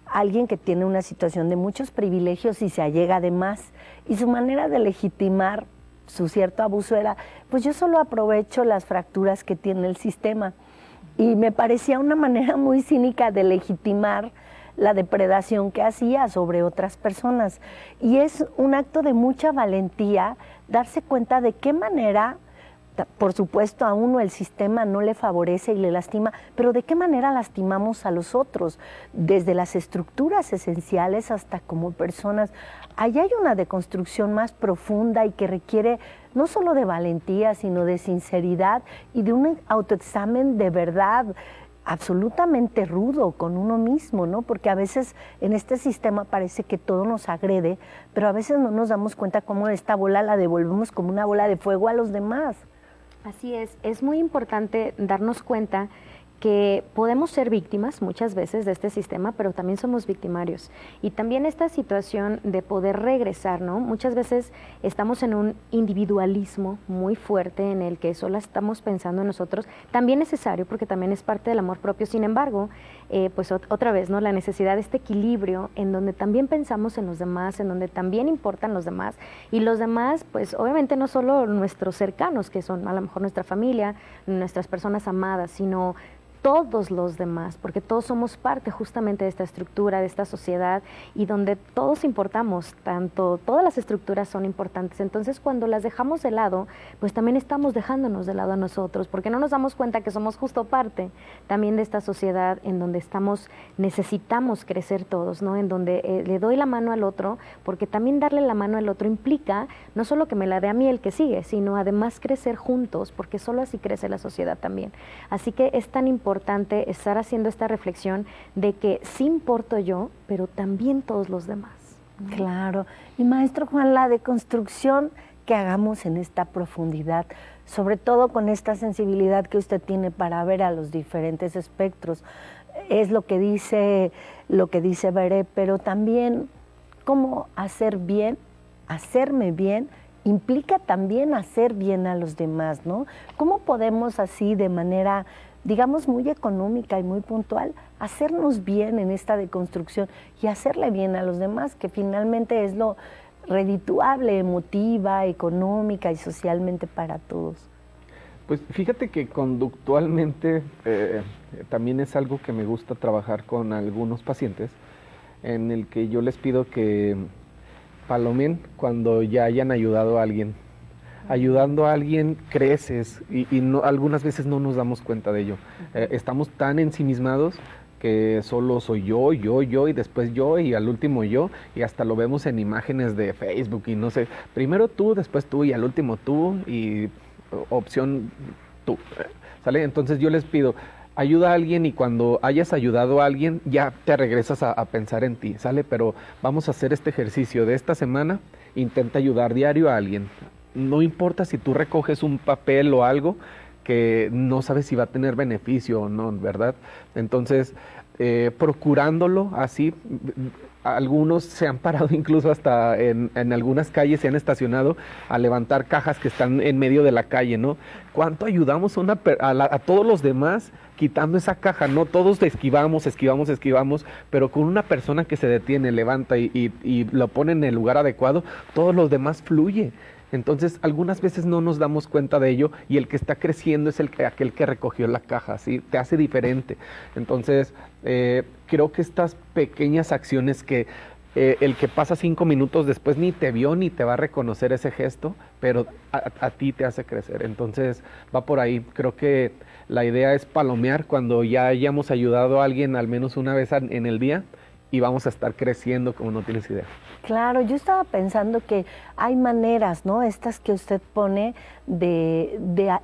alguien que tiene una situación de muchos privilegios y se allega de más, y su manera de legitimar su cierto abuso era, pues yo solo aprovecho las fracturas que tiene el sistema, y me parecía una manera muy cínica de legitimar la depredación que hacía sobre otras personas. Y es un acto de mucha valentía darse cuenta de qué manera, por supuesto a uno el sistema no le favorece y le lastima, pero de qué manera lastimamos a los otros, desde las estructuras esenciales hasta como personas. Allá hay una deconstrucción más profunda y que requiere no solo de valentía, sino de sinceridad y de un autoexamen de verdad, absolutamente rudo con uno mismo, ¿no? Porque a veces en este sistema parece que todo nos agrede, pero a veces no nos damos cuenta cómo esta bola la devolvemos como una bola de fuego a los demás. Así es muy importante darnos cuenta que podemos ser víctimas muchas veces de este sistema, pero también somos victimarios. Y también esta situación de poder regresar, ¿no? Muchas veces estamos en un individualismo muy fuerte en el que solo estamos pensando en nosotros, también necesario porque también es parte del amor propio. Sin embargo, pues otra vez, ¿no? La necesidad de este equilibrio en donde también pensamos en los demás, en donde también importan los demás. Y los demás, pues obviamente no solo nuestros cercanos, que son a lo mejor nuestra familia, nuestras personas amadas, sino todos los demás, porque todos somos parte justamente de esta estructura, de esta sociedad, y donde todos importamos, todas las estructuras son importantes. Entonces, cuando las dejamos de lado, pues también estamos dejándonos de lado a nosotros, porque no nos damos cuenta que somos justo parte también de esta sociedad en donde necesitamos crecer todos, ¿no? En donde le doy la mano al otro, porque también darle la mano al otro implica no solo que me la dé a mí el que sigue, sino además crecer juntos, porque solo así crece la sociedad también. Así que es tan importante estar haciendo esta reflexión de que sí importo yo, pero también todos los demás. Claro. Y maestro Juan, la deconstrucción que hagamos en esta profundidad, sobre todo con esta sensibilidad que usted tiene para ver a los diferentes espectros, es lo que dice Veré, pero también cómo hacer bien, hacerme bien, implica también hacer bien a los demás, ¿no? ¿Cómo podemos así de manera, digamos, muy económica y muy puntual, hacernos bien en esta deconstrucción y hacerle bien a los demás, que finalmente es lo redituable, emotiva, económica y socialmente para todos? Pues fíjate que conductualmente también es algo que me gusta trabajar con algunos pacientes, en el que yo les pido que palomeen cuando ya hayan ayudado a alguien. Ayudando a alguien creces y no, algunas veces no nos damos cuenta de ello. Estamos tan ensimismados que solo soy yo y después yo y al último yo, y hasta lo vemos en imágenes de Facebook y no sé, primero tú, después tú y al último tú y opción tú, ¿sale? Entonces yo les pido, ayuda a alguien y cuando hayas ayudado a alguien ya te regresas a pensar en ti, ¿sale? Pero vamos a hacer este ejercicio de esta semana, intenta ayudar diario a alguien. No importa si tú recoges un papel o algo que no sabes si va a tener beneficio o no, ¿verdad? Entonces, procurándolo así, algunos se han parado incluso hasta en algunas calles, se han estacionado a levantar cajas que están en medio de la calle, ¿no? ¿Cuánto ayudamos a todos los demás quitando esa caja? No todos esquivamos, pero con una persona que se detiene, levanta y lo pone en el lugar adecuado, todos los demás fluye. Entonces, algunas veces no nos damos cuenta de ello y el que está creciendo es aquel que recogió la caja, ¿sí? Te hace diferente. Entonces, creo que estas pequeñas acciones que el que pasa 5 minutos después ni te vio ni te va a reconocer ese gesto, pero a ti te hace crecer. Entonces, va por ahí. Creo que la idea es palomear cuando ya hayamos ayudado a alguien al menos una vez en el día y vamos a estar creciendo como no tienes idea. Claro, yo estaba pensando que hay maneras, ¿no? Estas que usted pone de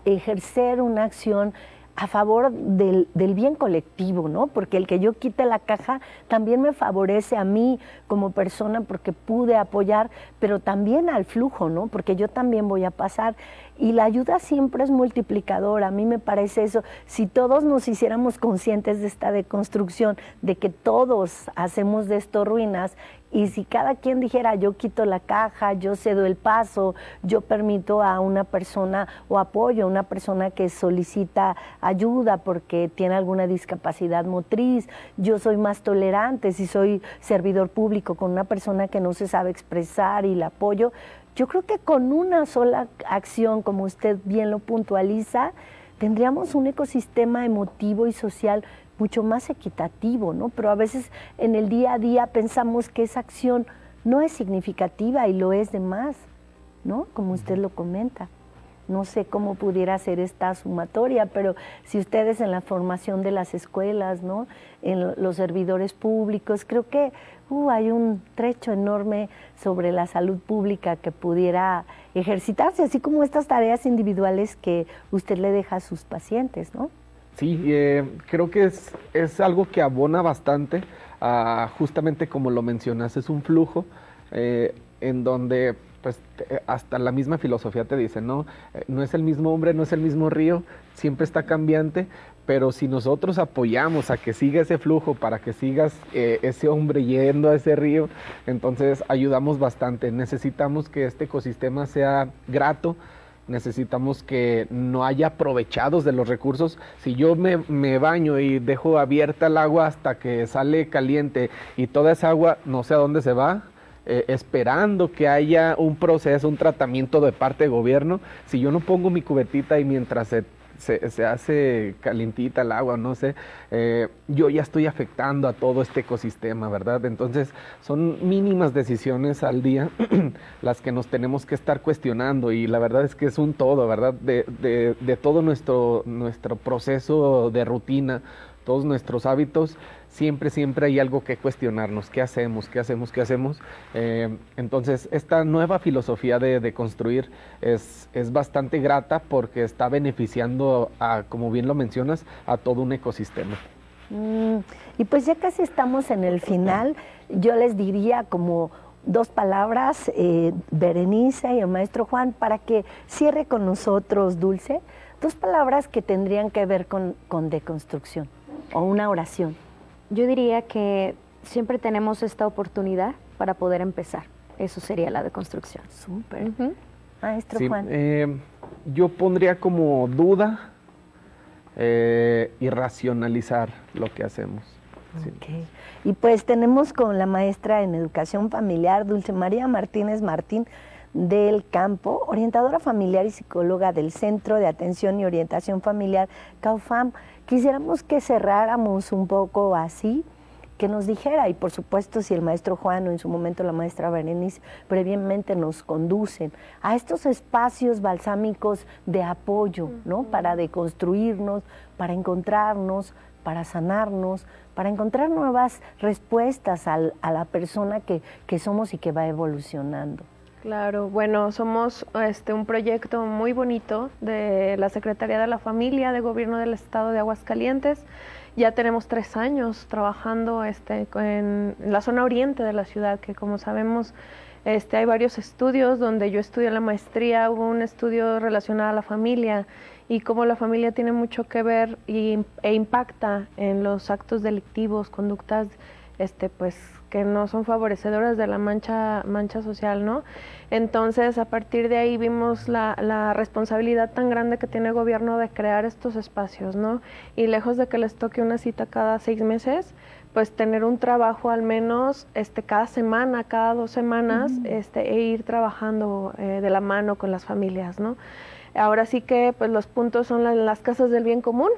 ejercer una acción a favor del bien colectivo, ¿no? Porque el que yo quite la caja también me favorece a mí como persona porque pude apoyar, pero también al flujo, ¿no? Porque yo también voy a pasar. Y la ayuda siempre es multiplicadora, a mí me parece eso. Si todos nos hiciéramos conscientes de esta deconstrucción, de que todos hacemos de esto ruinas, y si cada quien dijera, yo quito la caja, yo cedo el paso, yo permito a una persona o apoyo a una persona que solicita ayuda porque tiene alguna discapacidad motriz, yo soy más tolerante si soy servidor público con una persona que no se sabe expresar y la apoyo, yo creo que con una sola acción, como usted bien lo puntualiza, tendríamos un ecosistema emotivo y social mucho más equitativo, ¿no? Pero a veces en el día a día pensamos que esa acción no es significativa y lo es de más, ¿no? Como usted lo comenta. No sé cómo pudiera ser esta sumatoria, pero si ustedes en la formación de las escuelas, ¿no? En los servidores públicos, creo que hay un trecho enorme sobre la salud pública que pudiera ejercitarse, así como estas tareas individuales que usted le deja a sus pacientes, ¿no? Sí, creo que es algo que abona bastante, justamente como lo mencionas, es un flujo en donde pues hasta la misma filosofía te dice, ¿no? No es el mismo hombre, no es el mismo río, siempre está cambiante, pero si nosotros apoyamos a que siga ese flujo, para que sigas ese hombre yendo a ese río, entonces ayudamos bastante. Necesitamos que este ecosistema sea grato, necesitamos que no haya aprovechados de los recursos. Si yo me baño y dejo abierta el agua hasta que sale caliente y toda esa agua no sé a dónde se va, esperando que haya un proceso, un tratamiento de parte del gobierno, si yo no pongo mi cubetita y mientras se hace calientita el agua, no sé, yo ya estoy afectando a todo este ecosistema, ¿verdad? Entonces son mínimas decisiones al día las que nos tenemos que estar cuestionando, y la verdad es que es un todo, ¿verdad? De todo nuestro proceso de rutina, todos nuestros hábitos, siempre hay algo que cuestionarnos. ¿Qué hacemos? Entonces, esta nueva filosofía de construir es bastante grata porque está beneficiando, como bien lo mencionas, a todo un ecosistema. Y pues ya casi estamos en el final. Yo les diría como 2 palabras, Berenice y el maestro Juan, para que cierre con nosotros, Dulce, 2 palabras que tendrían que ver con deconstrucción, o una oración. Yo diría que siempre tenemos esta oportunidad para poder empezar. Eso sería la deconstrucción. Súper. Maestro Juan. Yo pondría como duda y racionalizar lo que hacemos. Okay. Y pues tenemos con la maestra en Educación Familiar, Dulce María Martínez Martín del Campo, orientadora familiar y psicóloga del Centro de Atención y Orientación Familiar, CAUFAM. Quisiéramos que cerráramos un poco así, que nos dijera, y por supuesto si el maestro Juan o en su momento la maestra Berenice previamente nos conducen a estos espacios balsámicos de apoyo, ¿no? Para deconstruirnos, para encontrarnos, para sanarnos, para encontrar nuevas respuestas a la persona que somos y que va evolucionando. Claro, bueno, somos un proyecto muy bonito de la Secretaría de la Familia de Gobierno del Estado de Aguascalientes. Ya tenemos 3 años trabajando en la zona oriente de la ciudad, que como sabemos hay varios estudios. Donde yo estudié la maestría, hubo un estudio relacionado a la familia y cómo la familia tiene mucho que ver e impacta en los actos delictivos, conductas pues que no son favorecedoras de la mancha social, ¿no? Entonces, a partir de ahí vimos la responsabilidad tan grande que tiene el gobierno de crear estos espacios, ¿no? Y lejos de que les toque una cita cada 6 meses, pues tener un trabajo al menos cada semana, cada 2 semanas, e ir trabajando de la mano con las familias, ¿no? Ahora sí que pues los puntos son las casas del bien común.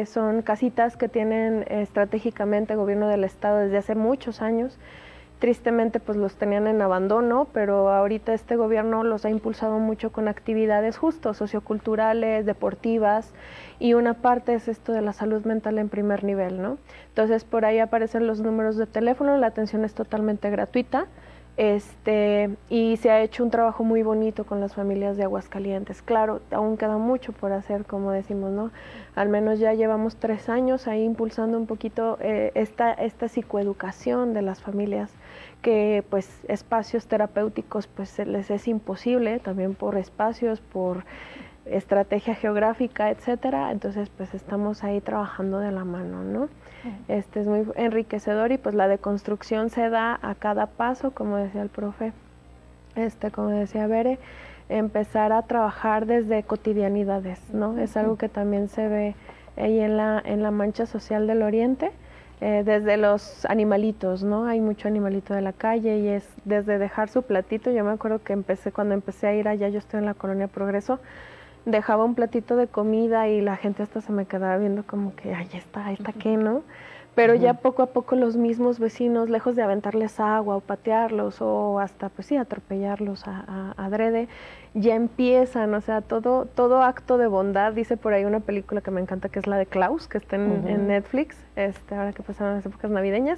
Son casitas que tienen estratégicamente el gobierno del estado desde hace muchos años, tristemente pues los tenían en abandono, pero ahorita este gobierno los ha impulsado mucho con actividades justo socioculturales, deportivas, y una parte es esto de la salud mental en primer nivel, ¿no? Entonces por ahí aparecen los números de teléfono, la atención es totalmente gratuita, y se ha hecho un trabajo muy bonito con las familias de Aguascalientes. Claro, aún queda mucho por hacer, como decimos, ¿no? Al menos ya llevamos 3 años ahí impulsando un poquito esta psicoeducación de las familias, que pues espacios terapéuticos pues les es imposible, también por espacios, por estrategia geográfica, etcétera. Entonces pues estamos ahí trabajando de la mano, ¿no? Es muy enriquecedor, y pues la deconstrucción se da a cada paso, como decía el profe, como decía Bere, empezar a trabajar desde cotidianidades, ¿no? Es algo que también se ve ahí en la mancha social del Oriente, desde los animalitos, ¿no? Hay mucho animalito de la calle, y es desde dejar su platito. Yo me acuerdo que cuando empecé a ir allá, yo estoy en la Colonia Progreso, dejaba un platito de comida y la gente hasta se me quedaba viendo como que, ay, ¿esta qué, no? Pero ya poco a poco los mismos vecinos, lejos de aventarles agua o patearlos o hasta, pues sí, atropellarlos adrede, ya empiezan, o sea, todo acto de bondad. Dice por ahí una película que me encanta, que es la de Klaus, que está en Netflix, ahora que pasaron las épocas navideñas.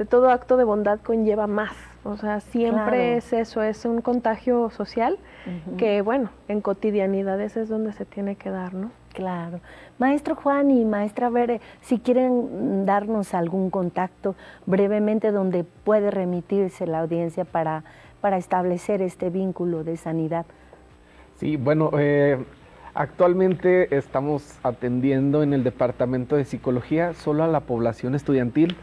Todo acto de bondad conlleva más, o sea, siempre es eso, es un contagio social que, bueno, en cotidianidades es donde se tiene que dar, ¿no? Claro. Maestro Juan y maestra Bere, si quieren darnos algún contacto brevemente donde puede remitirse la audiencia para establecer este vínculo de sanidad. Sí, bueno, actualmente estamos atendiendo en el Departamento de Psicología solo a la población estudiantil.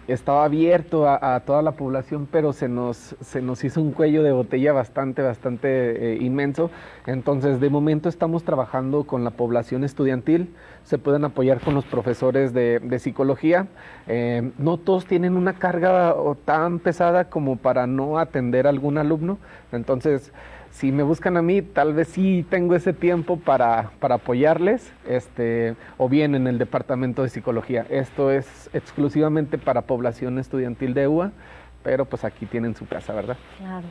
Estaba abierto a toda la población, pero se nos hizo un cuello de botella bastante inmenso. Entonces, de momento estamos trabajando con la población estudiantil. Se pueden apoyar con los profesores de psicología. No todos tienen una carga tan pesada como para no atender a algún alumno. Entonces, si me buscan a mí, tal vez sí tengo ese tiempo para apoyarles, o bien en el Departamento de Psicología. Esto es exclusivamente para población estudiantil de UA, pero pues aquí tienen su casa, ¿verdad? Claro.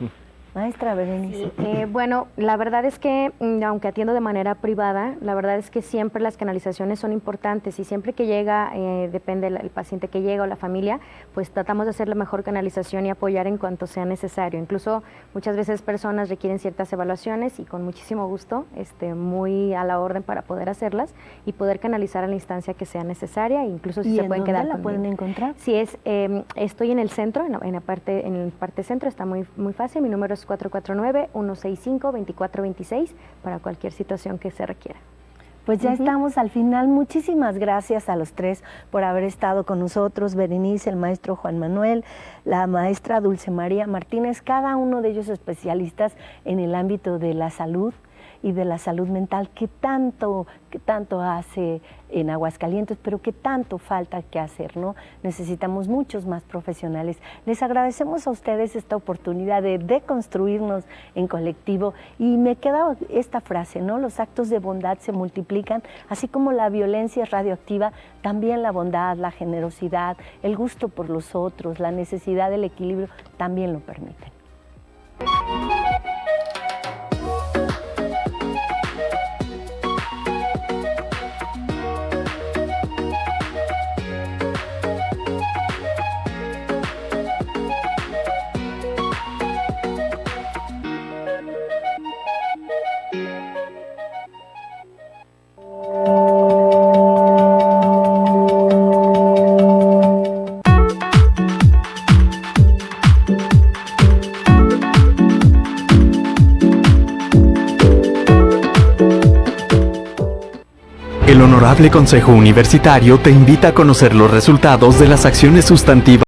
Maestra Berenice. Sí. Bueno, la verdad es que, aunque atiendo de manera privada, la verdad es que siempre las canalizaciones son importantes, y siempre que llega, depende del paciente que llega o la familia, pues tratamos de hacer la mejor canalización y apoyar en cuanto sea necesario. Incluso muchas veces personas requieren ciertas evaluaciones, y con muchísimo gusto, muy a la orden para poder hacerlas y poder canalizar a la instancia que sea necesaria, incluso si se pueden quedar. ¿Y en dónde la pueden encontrar? Sí, estoy en el centro, en la parte centro, está muy fácil. Mi número es 449-165-2426 para cualquier situación que se requiera. Pues ya estamos al final. Muchísimas gracias a los tres por haber estado con nosotros. Berenice, el maestro Juan Manuel, la maestra Dulce María Martínez, cada uno de ellos especialistas en el ámbito de la salud y de la salud mental, que tanto hace en Aguascalientes, pero que tanto falta que hacer, ¿no? Necesitamos muchos más profesionales. Les agradecemos a ustedes esta oportunidad de deconstruirnos en colectivo, y me queda esta frase, ¿no? Los actos de bondad se multiplican, así como la violencia es radioactiva, también la bondad, la generosidad, el gusto por los otros, la necesidad del equilibrio también lo permiten. El Honorable Consejo Universitario te invita a conocer los resultados de las acciones sustantivas